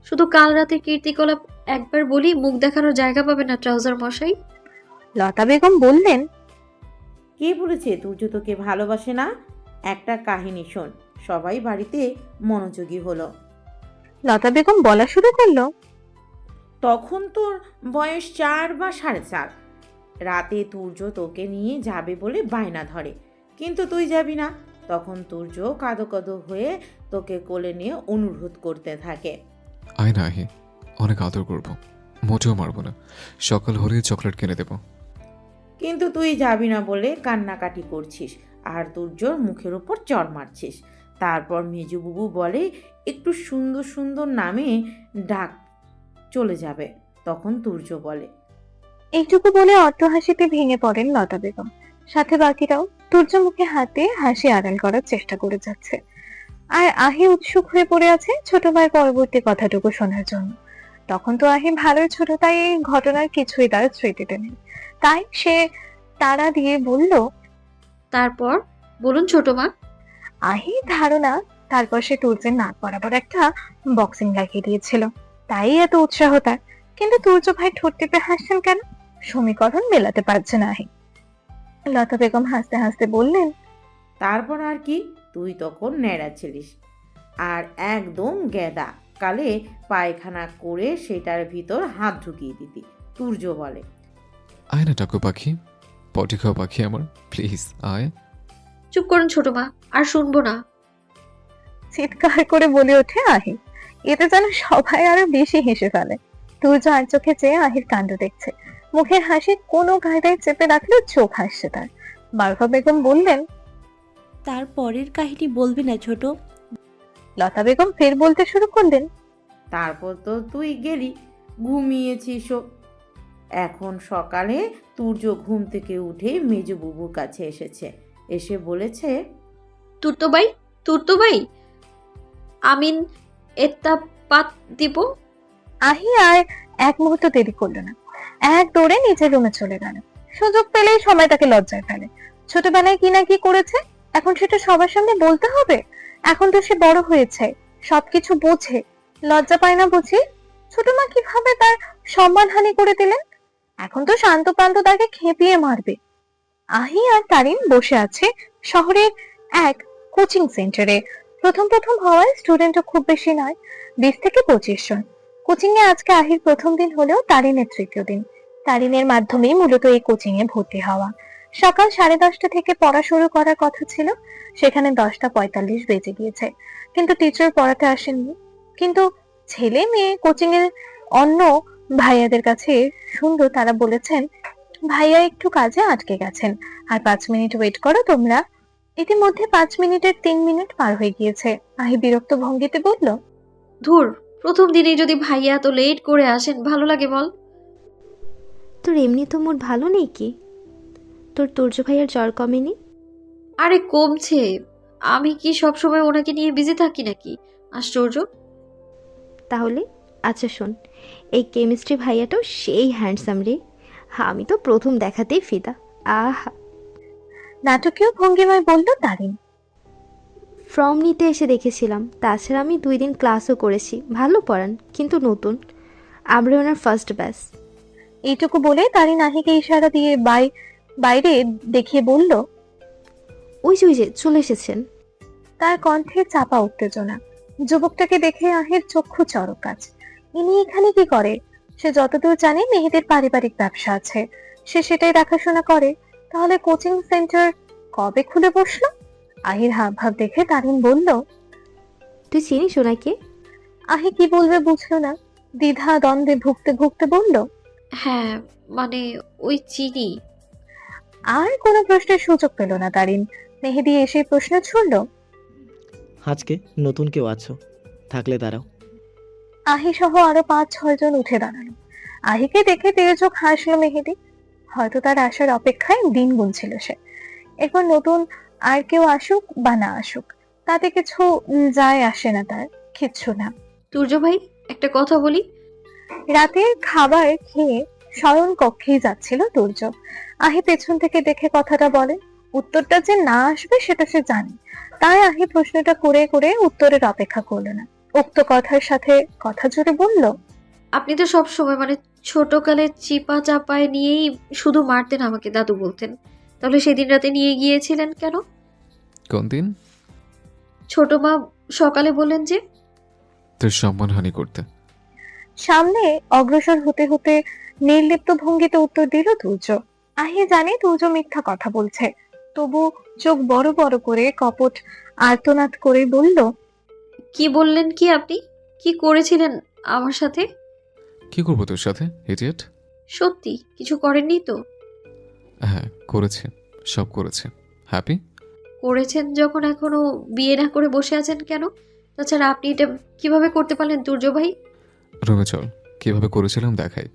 শুধু কাল রাতের কীর্তিকলাপ একবার বলি, মুখ দেখানোর জায়গা পাবে না ট্রাউজার মশাই। লতা বেগম বললেন, কে বলেছে তুর্য তোকে ভালোবাসে না? একটা কাহিনী শোন। সবাই বাড়িতে মনোযোগী হলো। লতা বেগম বলা শুরু করলো, তখন তোর বয়স 4 বা 4.5। রাতে তুর্য তোকে নিয়ে যাবে বলে বায়না ধরে, কিন্তু তুই যাবি না। তখন তুর্য কাঁদো কাঁদো হয়ে তোকে কোলে নিয়ে অনুরোধ করতে থাকে। আয় না আহি, অনেক আদর করবো, মোটেও মারবো না, সকাল হলেই চকলেট কিনে দেবো। কিন্তু তুই যাবি না বলে কান্নাকাটি করছিস আর তুর্যর মুখের উপর চড় মারছিস। তারপর মেজুবুবু বলে একটু সুন্দর সুন্দর নামে ডাক চলে যাবে। তখন তুর্য বলে, এইটুকু বলে অট্ট হাসিতে ভেঙে পড়েন লতা বেগম। সাথে বাকিরাও তুর্য মুখে হাতে হাসি আড়াল করার চেষ্টা করে যাচ্ছে। আর আহি উৎসুক হয়ে পড়ে আছে ছোট ভাইয়ের পরবর্তী কথাটুকু শোনার জন্য। তখন তো আহি ভালোই ছোট, তাই এই ঘটনার কিছুই তার স্মৃতিতে নেই। তাই সে তাড়া দিয়ে বলল, তারপর বলুন ছোট মা। আহি ধারণা তারপর সে তুর্যের নাক বরাবর একটা বক্সিং লাগিয়ে দিয়েছিল। তাই এত উৎসাহ তার। কিন্তু তুর্য ভাই ঠোঁট টিপে হাসছেন কেন? সমীকরণ মেলাতে পারছে না আহি। লতা বেগম হাসতে হাসতে বললেন, তারপর আর কি, তুই তখন ন্যাড়া ছিলিস আর একদম গেদা। কালে পায়খানা করে সেটার ভিতর হাত ঢুকিয়ে দিতি। তুর্য বলে, আয় না টাকু পাখি, পটি খাও পাখি আমার, প্লিজ আয়। চুপ করুন ছোট মা, আর শুনবো না। চিৎকার করে বলে ওঠে আহি। এতে যেন সবাই আরো বেশি হেসে ফেলে। তুর্য আর চোখে চেয়ে আহির কাণ্ড দেখছে। মুখের হাসি কোনো কায়দায় চেপে রাখলেও চোখ হাসছে তার। মারফা বেগম বললেন, তারপরের কাহিনী বলবে না ছোট? লতা বেগম ফের বলতে শুরু করলেন, তারপর তো তুই গেলি, ঘুমিয়েছিস। এখন সকালে তুর্য ঘুম থেকে উঠে মেজো বুবুর কাছে এসেছে। এসে বলেছে, তুর্তো ভাই আমিন এত্তা পাত দিব। আহি আর এক মুহূর্ত দেরি করলো না, এক দৌড়ে নিচের রুমে চলে গেল। সুযোগ পেলেই সময়টাকে লজ্জায় ফেলে। ছোটবেলায় কি না কি করেছে, এখন সেটা সবার সামনে বলতে হবে? এখন তো সে বড় হয়েছে, সবকিছু বোঝে, লজ্জা পায় না বুঝি? ছোট মা কিভাবে তার সম্মানহানি করে দিলেন? এখন তো শান্ত প্রান্ত তাকে খেপিয়ে মারবে। আহি আর তারিন বসে আছে শহরের এক কোচিং সেন্টারে। প্রথম প্রথম হওয়ায় স্টুডেন্টও খুব বেশি নয়, 20 থেকে 25 জন। কোচিং এ আজকে আহির প্রথম দিন হলেও তারিনের তৃতীয় দিন। তারিনের মাধ্যমেই মূলত এই কোচিং এ ভর্তি হওয়া। সকাল 10:30 থেকে পড়া শুরু করার কথা ছিল, সেখানে 10:45 বেজে গিয়েছে, কিন্তু টিচার পড়াতে আসেননি। কিন্তু ছেলে মেয়ে কোচিং এর অন্য ভাইয়াদের কাছে শুনলো তারা বলেছেন, ভাইয়া একটু কাজে আটকে গেছেন, আর 5 মিনিট ওয়েট করো তোমরা। ইতিমধ্যে 5 মিনিটের 3 মিনিট পার হয়ে গিয়েছে। আহি বিরক্ত ভঙ্গিতে বলল, ধুর, প্রথম দিনেই যদি ভাইয়া এত লেট করে আসেন, ভালো লাগে বল? তোর এমনি তো মুড ভালো নেই কি? তোর তুর্য ভাইয়ের জ্বর কমেনি? আরে কমছে। আমি কি সবসময় ওনাকে নিয়ে বিজি থাকি নাকি? আশ্চর্য। তাহলে আচ্ছা শোন, এই কেমিস্ট্রি ভাইয়াটাও সেই হ্যান্ডসাম রে। আমি তো প্রথম দেখাতেই ফিদা। আহা, নাটকীয় ভঙ্গিমায় বলল তারিন। ফর্ম নিতে এসে দেখেছিলাম। তাছাড়া আমি 2 দিন ক্লাসও করেছি। ভালো পড়ান, কিন্তু নতুন। আমরা ওনার ফার্স্ট ব্যাচ। এইটুকু বলে তারিন আহিকে ইশারা দিয়ে বাইরে দেখিয়ে বলল, ওই যে চলে এসেছেন। তার কণ্ঠে চাপা উত্তেজনা। যুবকটাকে দেখে আহির চক্ষু চরকাজ। ইনি এখানে কি করে? সে যতদূর জানে মেহেদের পারিবারিক ব্যবসা আছে, সে সেটাই দেখাশোনা করে। তাহলে কোচিং সেন্টার কবে খুলে বসলো? আহির হাবভাব দেখে তারিন বলল, তুই চিনিস ওনাকে? আহি কি বলবে বুঝলো না, দ্বিধা দ্বন্দ্বে ভুগতে ভুগতে বলল, হ্যাঁ, মানে ওই চিনি। আর কোনো প্রশ্নের সুযোগ পেল না তারিন। মেহেদি এসে প্রশ্ন ছুড়ল, আজকে নতুন কেউ আছো? থাকলে দাঁড়াও। আহি সহ আরো 5-6 জন উঠে দাঁড়ালো। আহিকে দেখে তেজক হাসলো মেহেদি। হয়তো তার আসার অপেক্ষায় দিন গুনছিল সে। এরপর নতুন আর কেউ আসুক বা না আসুক, তাতে কিছু যায় আসে না, তার কিচ্ছু না। তুর্য ভাই, একটা কথা বলি। রাতের খাবার খেয়ে শয়ন কক্ষেই যাচ্ছিল তুর্য। আহি পেছন থেকে দেখে কথাটা বলে। উত্তরটা যে না আসবে সেটা সে জানে, তাই আহি প্রশ্নটা করে করে উত্তরের অপেক্ষা করলো না। উক্ত কথার সাথে কথা জুড়ে বলল, আপনি তো সব সময় মানে ছোটকালে চিপা চাপায় নিয়েই শুধু মারতেন আমাকে, দাদু বলতেন। তাহলে সেদিন রাতে নিয়ে গিয়েছিলেন কেন? কোন দিন? ছোট মা সকালে বললেন যে তোর সম্মানহানি করতে। সামনে অগ্রসর হতে হতে নির্লিপ্ত ভঙ্গিতে উত্তর দিল তুর্য। আহি জানে তুর্য মিথ্যা কথা বলছে, তবু চোখ বড় বড় করে কপট আর্তনাদ করে বলল, কি বললেন? কি আপনি কি করেছিলেন আমার সাথে? কি করবো তোর সাথে, ইডিয়েট? সত্যি কিছু করেননি তো? হ্যাঁ করেছে, সব করেছে। হ্যাপি? করেছেন যখন এখনো বিয়ে না করে বসে আছেন কেন? তাছাড়া আপনি এটা কিভাবে করতে পারলেন তুর্য ভাই? রুমে চল, কিভাবে করেছিলাম দেখাই।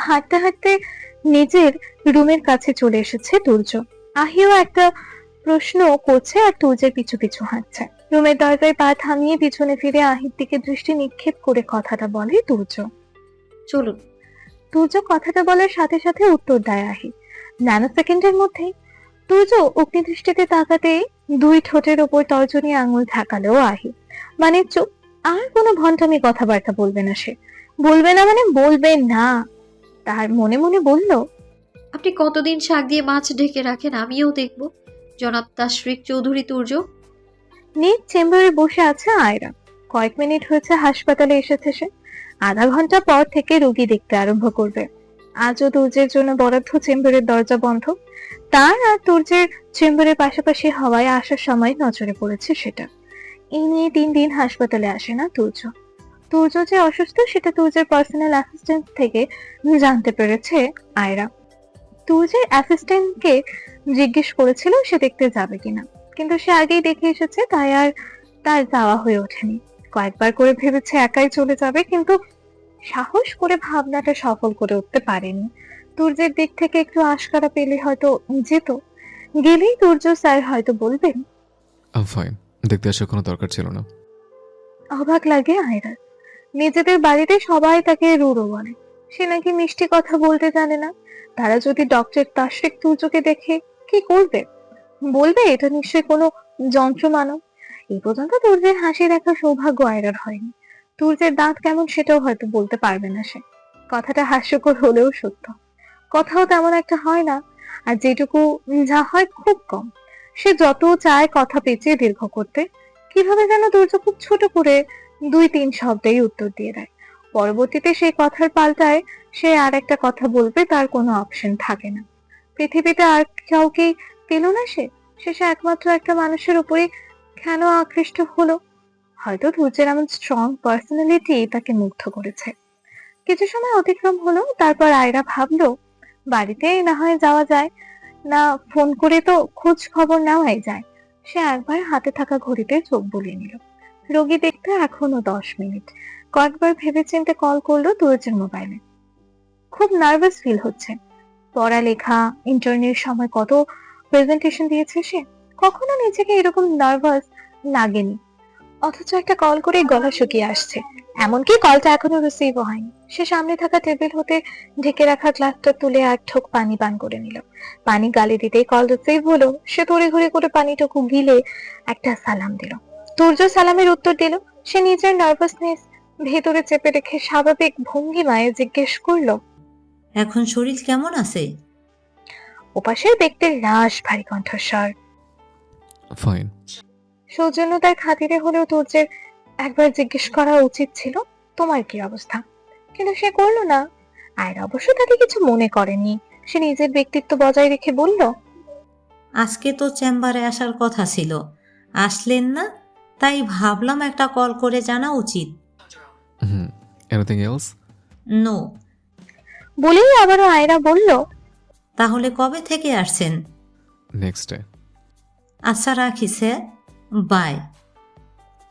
হাঁটতে হাঁটতে নিজের রুমের কাছে চলে এসেছে তুর্য। আহিও একটা প্রশ্ন করছে আর তুর্যের পিছু পিছু হাঁটছে। রুমের দরজায় পা থামিয়ে পিছনে ফিরে আহির দিকে দৃষ্টি নিক্ষেপ করে কথাটা বলে তুর্য। চলুন। তুর্য কথাটা বলার সাথে সাথে উত্তর দেয় আহি। ন্যানো সেকেন্ডের মধ্যেই তুর্য অগ্নিদৃষ্টিতে তাকাতে 2 ঠোঁটের ওপর তর্জনী আঙুল ঠেকালো আহি। মানে চুপ, আর কোনো ভণ্ডামি কথাবার্তা বলবে না সে। বলবে না মানে বলবে না। তার মনে মনে বলল, আপনি কতদিন শাক দিয়ে মাছ ঢেকে রাখেন আমিও দেখব। জনাব তাশরিক চৌধুরী তুর্য। নিজ চেম্বারে বসে আছে আয়রা। কয়েক মিনিট হয়েছে হাসপাতালে এসেছে সে। আধা ঘন্টা পর থেকে রোগী দেখতে আরম্ভ করবে। আজও তুর্যের জন্য বরাদ্দ চেম্বারের দরজা বন্ধ। তার আর তুর্যের চেম্বারের পাশাপাশি হওয়ায় আসার সময় নজরে পড়েছে সেটা। এই নিয়ে 3 দিন হাসপাতালে আসে না তুর্য। তুর্য যে অসুস্থ সেটা তুর্যের পার্সোনাল অ্যাসিস্ট্যান্ট থেকে জানতে পেরেছে আয়রা। তুর্যের অ্যাসিস্ট্যান্টকে জিজ্ঞেস করেছিল সে দেখতে যাবে কিনা, কিন্তু সে আগেই দেখে এসেছে, তাই আর তার যাওয়া হয়ে ওঠেনি। কয়েকবার করে ভেবেছে একাই চলে যাবে, কিন্তু সাহস করে ভাবনাটা সফল করে উঠতে পারেনি। তুর্যের দিক থেকে একটু আশকারা পেলে হয়তো যেত। গেলেই তুর্য স্যার হয়তো বলবেন, আম ফাইন, দেখতে আসার কোনো দরকার ছিল না। অবাক লাগে আয়রার। নিজেদের বাড়িতে সবাই তাকে রুড়ো বলে, সে নাকি মিষ্টি কথা বলতে জানে না। তারা যদি ডক্টর তাশরিক তুর্যকে দেখে কি করবে? বলবে এটা নিশ্চয়ই কোনো যন্ত্র মানব। এই পর্যন্ত তুর্যের হাসি দেখার সৌভাগ্য আয়রার হয়নি। তুর্যের দাঁত কেমন সেটাও হয়তো বলতে পারবে না সে। কথাটা হাস্যকর হলেও সত্য। কথাও তেমন একটা হয় না, আর যেটুকু যা হয় খুব কম। সে যত চায় কথা পেঁচিয়ে দীর্ঘ করতে, কিভাবে যেন তুর্য খুব ছোট করে 2-3 শব্দেই উত্তর দিয়ে দেয়। পরবর্তীতে সেই কথার পাল্টায় সে আর একটা কথা বলবে, তার কোনো অপশন থাকে না। পৃথিবীতে আর কাউকে পেল না সে। শেষে একমাত্র একটা মানুষের উপরে কেন আকৃষ্ট হলো? হয়তো তুর্যের এমন স্ট্রং পার্সোনালিটি তাকে মুগ্ধ করেছে। কিছু সময় অতিক্রম হলো, তারপর আয়রা ভাবলো বাড়িতে না হয় যাওয়া যায়, না ফোন করে তো খোঁজ খবর নেওয়াই যায়। সে একবার হাতে থাকা ঘড়িতে চোখ বুলিয়ে নিল। রোগী দেখতে এখনো 10 মিনিট। কয়েকবার ভেবেচিন্তে কল করলো তুর্যের মোবাইলে। খুব নার্ভাস ফিল হচ্ছে। পড়ালেখা, ইন্টারভিউর সময় কত প্রেজেন্টেশন দিয়েছে সে, কখনো নিজেকে এরকম নার্ভাস লাগেনি। অথচ একটা কল করে গলা শুকিয়ে আসছে। এমনকি কলটা এখনো রিসিভও হয়নি। সে সামনে থাকা টেবিল হতে ঢেকে রাখা গ্লাসটা তুলে এক ঢোক পানি পান করে নিল। পানি গালে দিতেই কল রিসিভ হলো। সে তড়িঘড়ি করে পানিটুকু গিলে একটা সালাম দিল। তুর্য সালামের উত্তর দিল। সে নিজের নার্ভাসনেস ভেতরে চেপে রেখে স্বাভাবিক ভঙ্গিমায় জিজ্ঞেস করলো, এখন শরীর কেমন আছে? ওপাশের ব্যক্তির লাশ ভারী কণ্ঠস্বর। ফাইন। সৌজন্যতার খাতিরে হলেও তুর্যের একবার জিজ্ঞেস করা উচিত ছিল, তোমার কি অবস্থা? কিন্তু সে করলো না। আয়রা অবশ্য তাকে কিছু মনে করেনি। সে নিজের ব্যক্তিত্ব বজায় রেখে বলল, আজকে তো চেম্বারে আসার কথা ছিল, আসলেন না, তাই ভাবলাম একটা কল করে জানা উচিত। Anything else? নো। বলেই আবারও আয়রা বলল, তাহলে কবে থেকে আসছেন? Next day. আচ্ছা রাখি স্যার, বাই।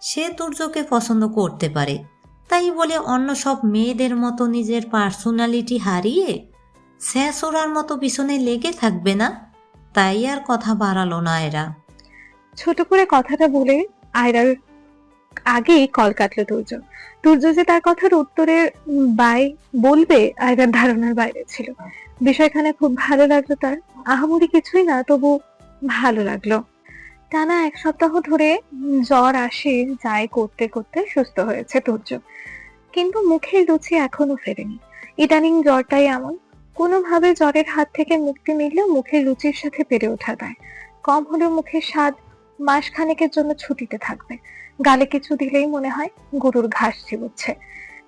সে তুর্যকে পছন্দ করতে পারে, তাই বলে অন্য সব মেয়েদের মতো নিজের পার্সোনালিটি হারিয়ে শেষোরার মতো পিছনে লেগে থাকবে না। তাই আর কথা বাড়ালো না এরা। ছোট করে কথাটা বলে আয়রার আগেই কল কাটলো তুর্য। তুর্য যে তার কথার উত্তরের বাই বলবে আয়রার ধারণার বাইরে ছিল। বিষয়খানে খুব ভালো লাগলো তার। আহামরি কিছুই না, তবু ভালো লাগলো। টানা 1 সপ্তাহ ধরে জ্বর আসে যায় করতে করতে সুস্থ হয়েছে তুর্য, কিন্তু মুখের রুচি এখনো ফেরেনি। ইদানিং জ্বরটাই এমন, কোনোভাবে জ্বরের হাত থেকে মুক্তি মিললেও মুখের রুচির সাথে পেরে ওঠা দেয়। কম হলেও মুখের স্বাদ মাসখানেকের জন্য ছুটিতে থাকবে। গালে কিছু দিলেই মনে হয় গরুর ঘাস চিবুচ্ছে।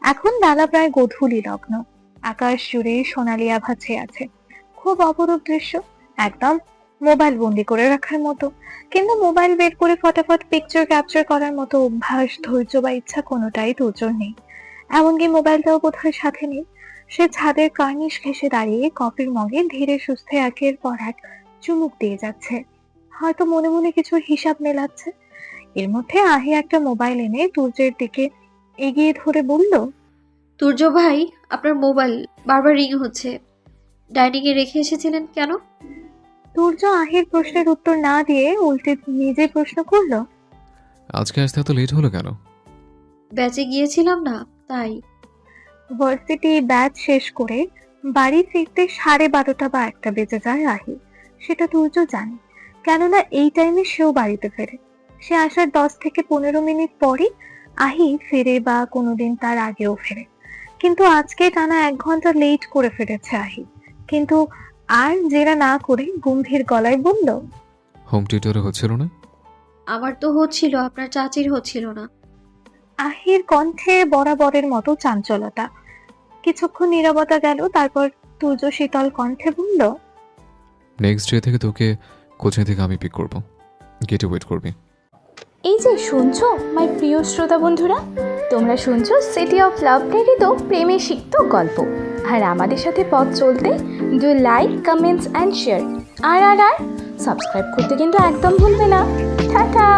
এখন বেলা প্রায় গোধূলি লগ্ন। আকাশ জুড়ে সোনালি আভা ছেয়ে আছে। খুব অপরূপ দৃশ্য, একদম মোবাইল বন্দি করে রাখার মতো। কিন্তু মোবাইল বের করে ফটাফট পিকচার ক্যাপচার করার মতো অভ্যাস, ধৈর্য বা ইচ্ছা কোনোটাই তুর্যর নেই। এমনকি মোবাইলটাও বোধহয় সাথে নেই। সে ছাদের কার্নিশ ঘেঁষে দাঁড়িয়ে কফির মগে ধীরে সুস্থে একের পর এক চুমুক দিয়ে যাচ্ছে। হয়তো মনে মনে কিছু হিসাব মেলাচ্ছে। এর মধ্যে আহি একটা মোবাইল এনে তুর্যের দিকে এগিয়ে ধরে বলল, তুর্য ভাই, আপনার মোবাইল বারবার রিং হচ্ছে। ডাইনিং এ রেখে এসেছিলেন কেন? তুর্য আহির প্রশ্নের উত্তর না দিয়ে উল্টে নিজে প্রশ্ন করলো, আজকে আসতে এত লেট হলো কেন? ব্যাচে গিয়েছিলাম না, তাই। ভার্সিটি ব্যাচ শেষ করে বাড়ি ফিরতে 12:30 বা 1টা বেজে যায় আহি। সেটা তুর্য জানে, কেননা এই টাইমে সেও বাড়িতে ফেরে। সে আসার 10 থেকে 15 মিনিট পরই আহি ফেরে বা কোনোদিন তার আগেও ফেরে, কিন্তু আজকে টানা 1 ঘন্টা লেট করে ফিরেছে আহি। কিন্তু আর জেরা না করে গম্ভীর গলায় বলল, হোম টিউটরে হচ্ছিল না? আমার তো হচ্ছিল, আপনার চাচির হচ্ছিল না। আহির কণ্ঠে বরাবরের মতো চাঞ্চলতা। কিছুক্ষণ নীরবতা গেল, তারপর তুর্য শীতল কণ্ঠে বলল, নেক্সট ডে থেকে তোকে কোচিং থেকে আমি পিক করব, গেটে ওয়েট করবি। এই যে শুনছো মাই প্রিয় শ্রোতা বন্ধুরা, তোমরা শুনছো সিটি অফ লাভ প্রেরিত প্রেমে সিক্ত গল্প। আর আমাদের সাথে পথ চলতে do like, comments and share. আর সাবস্ক্রাইব করতে কিন্তু একদম ভুলবে না। টাটা।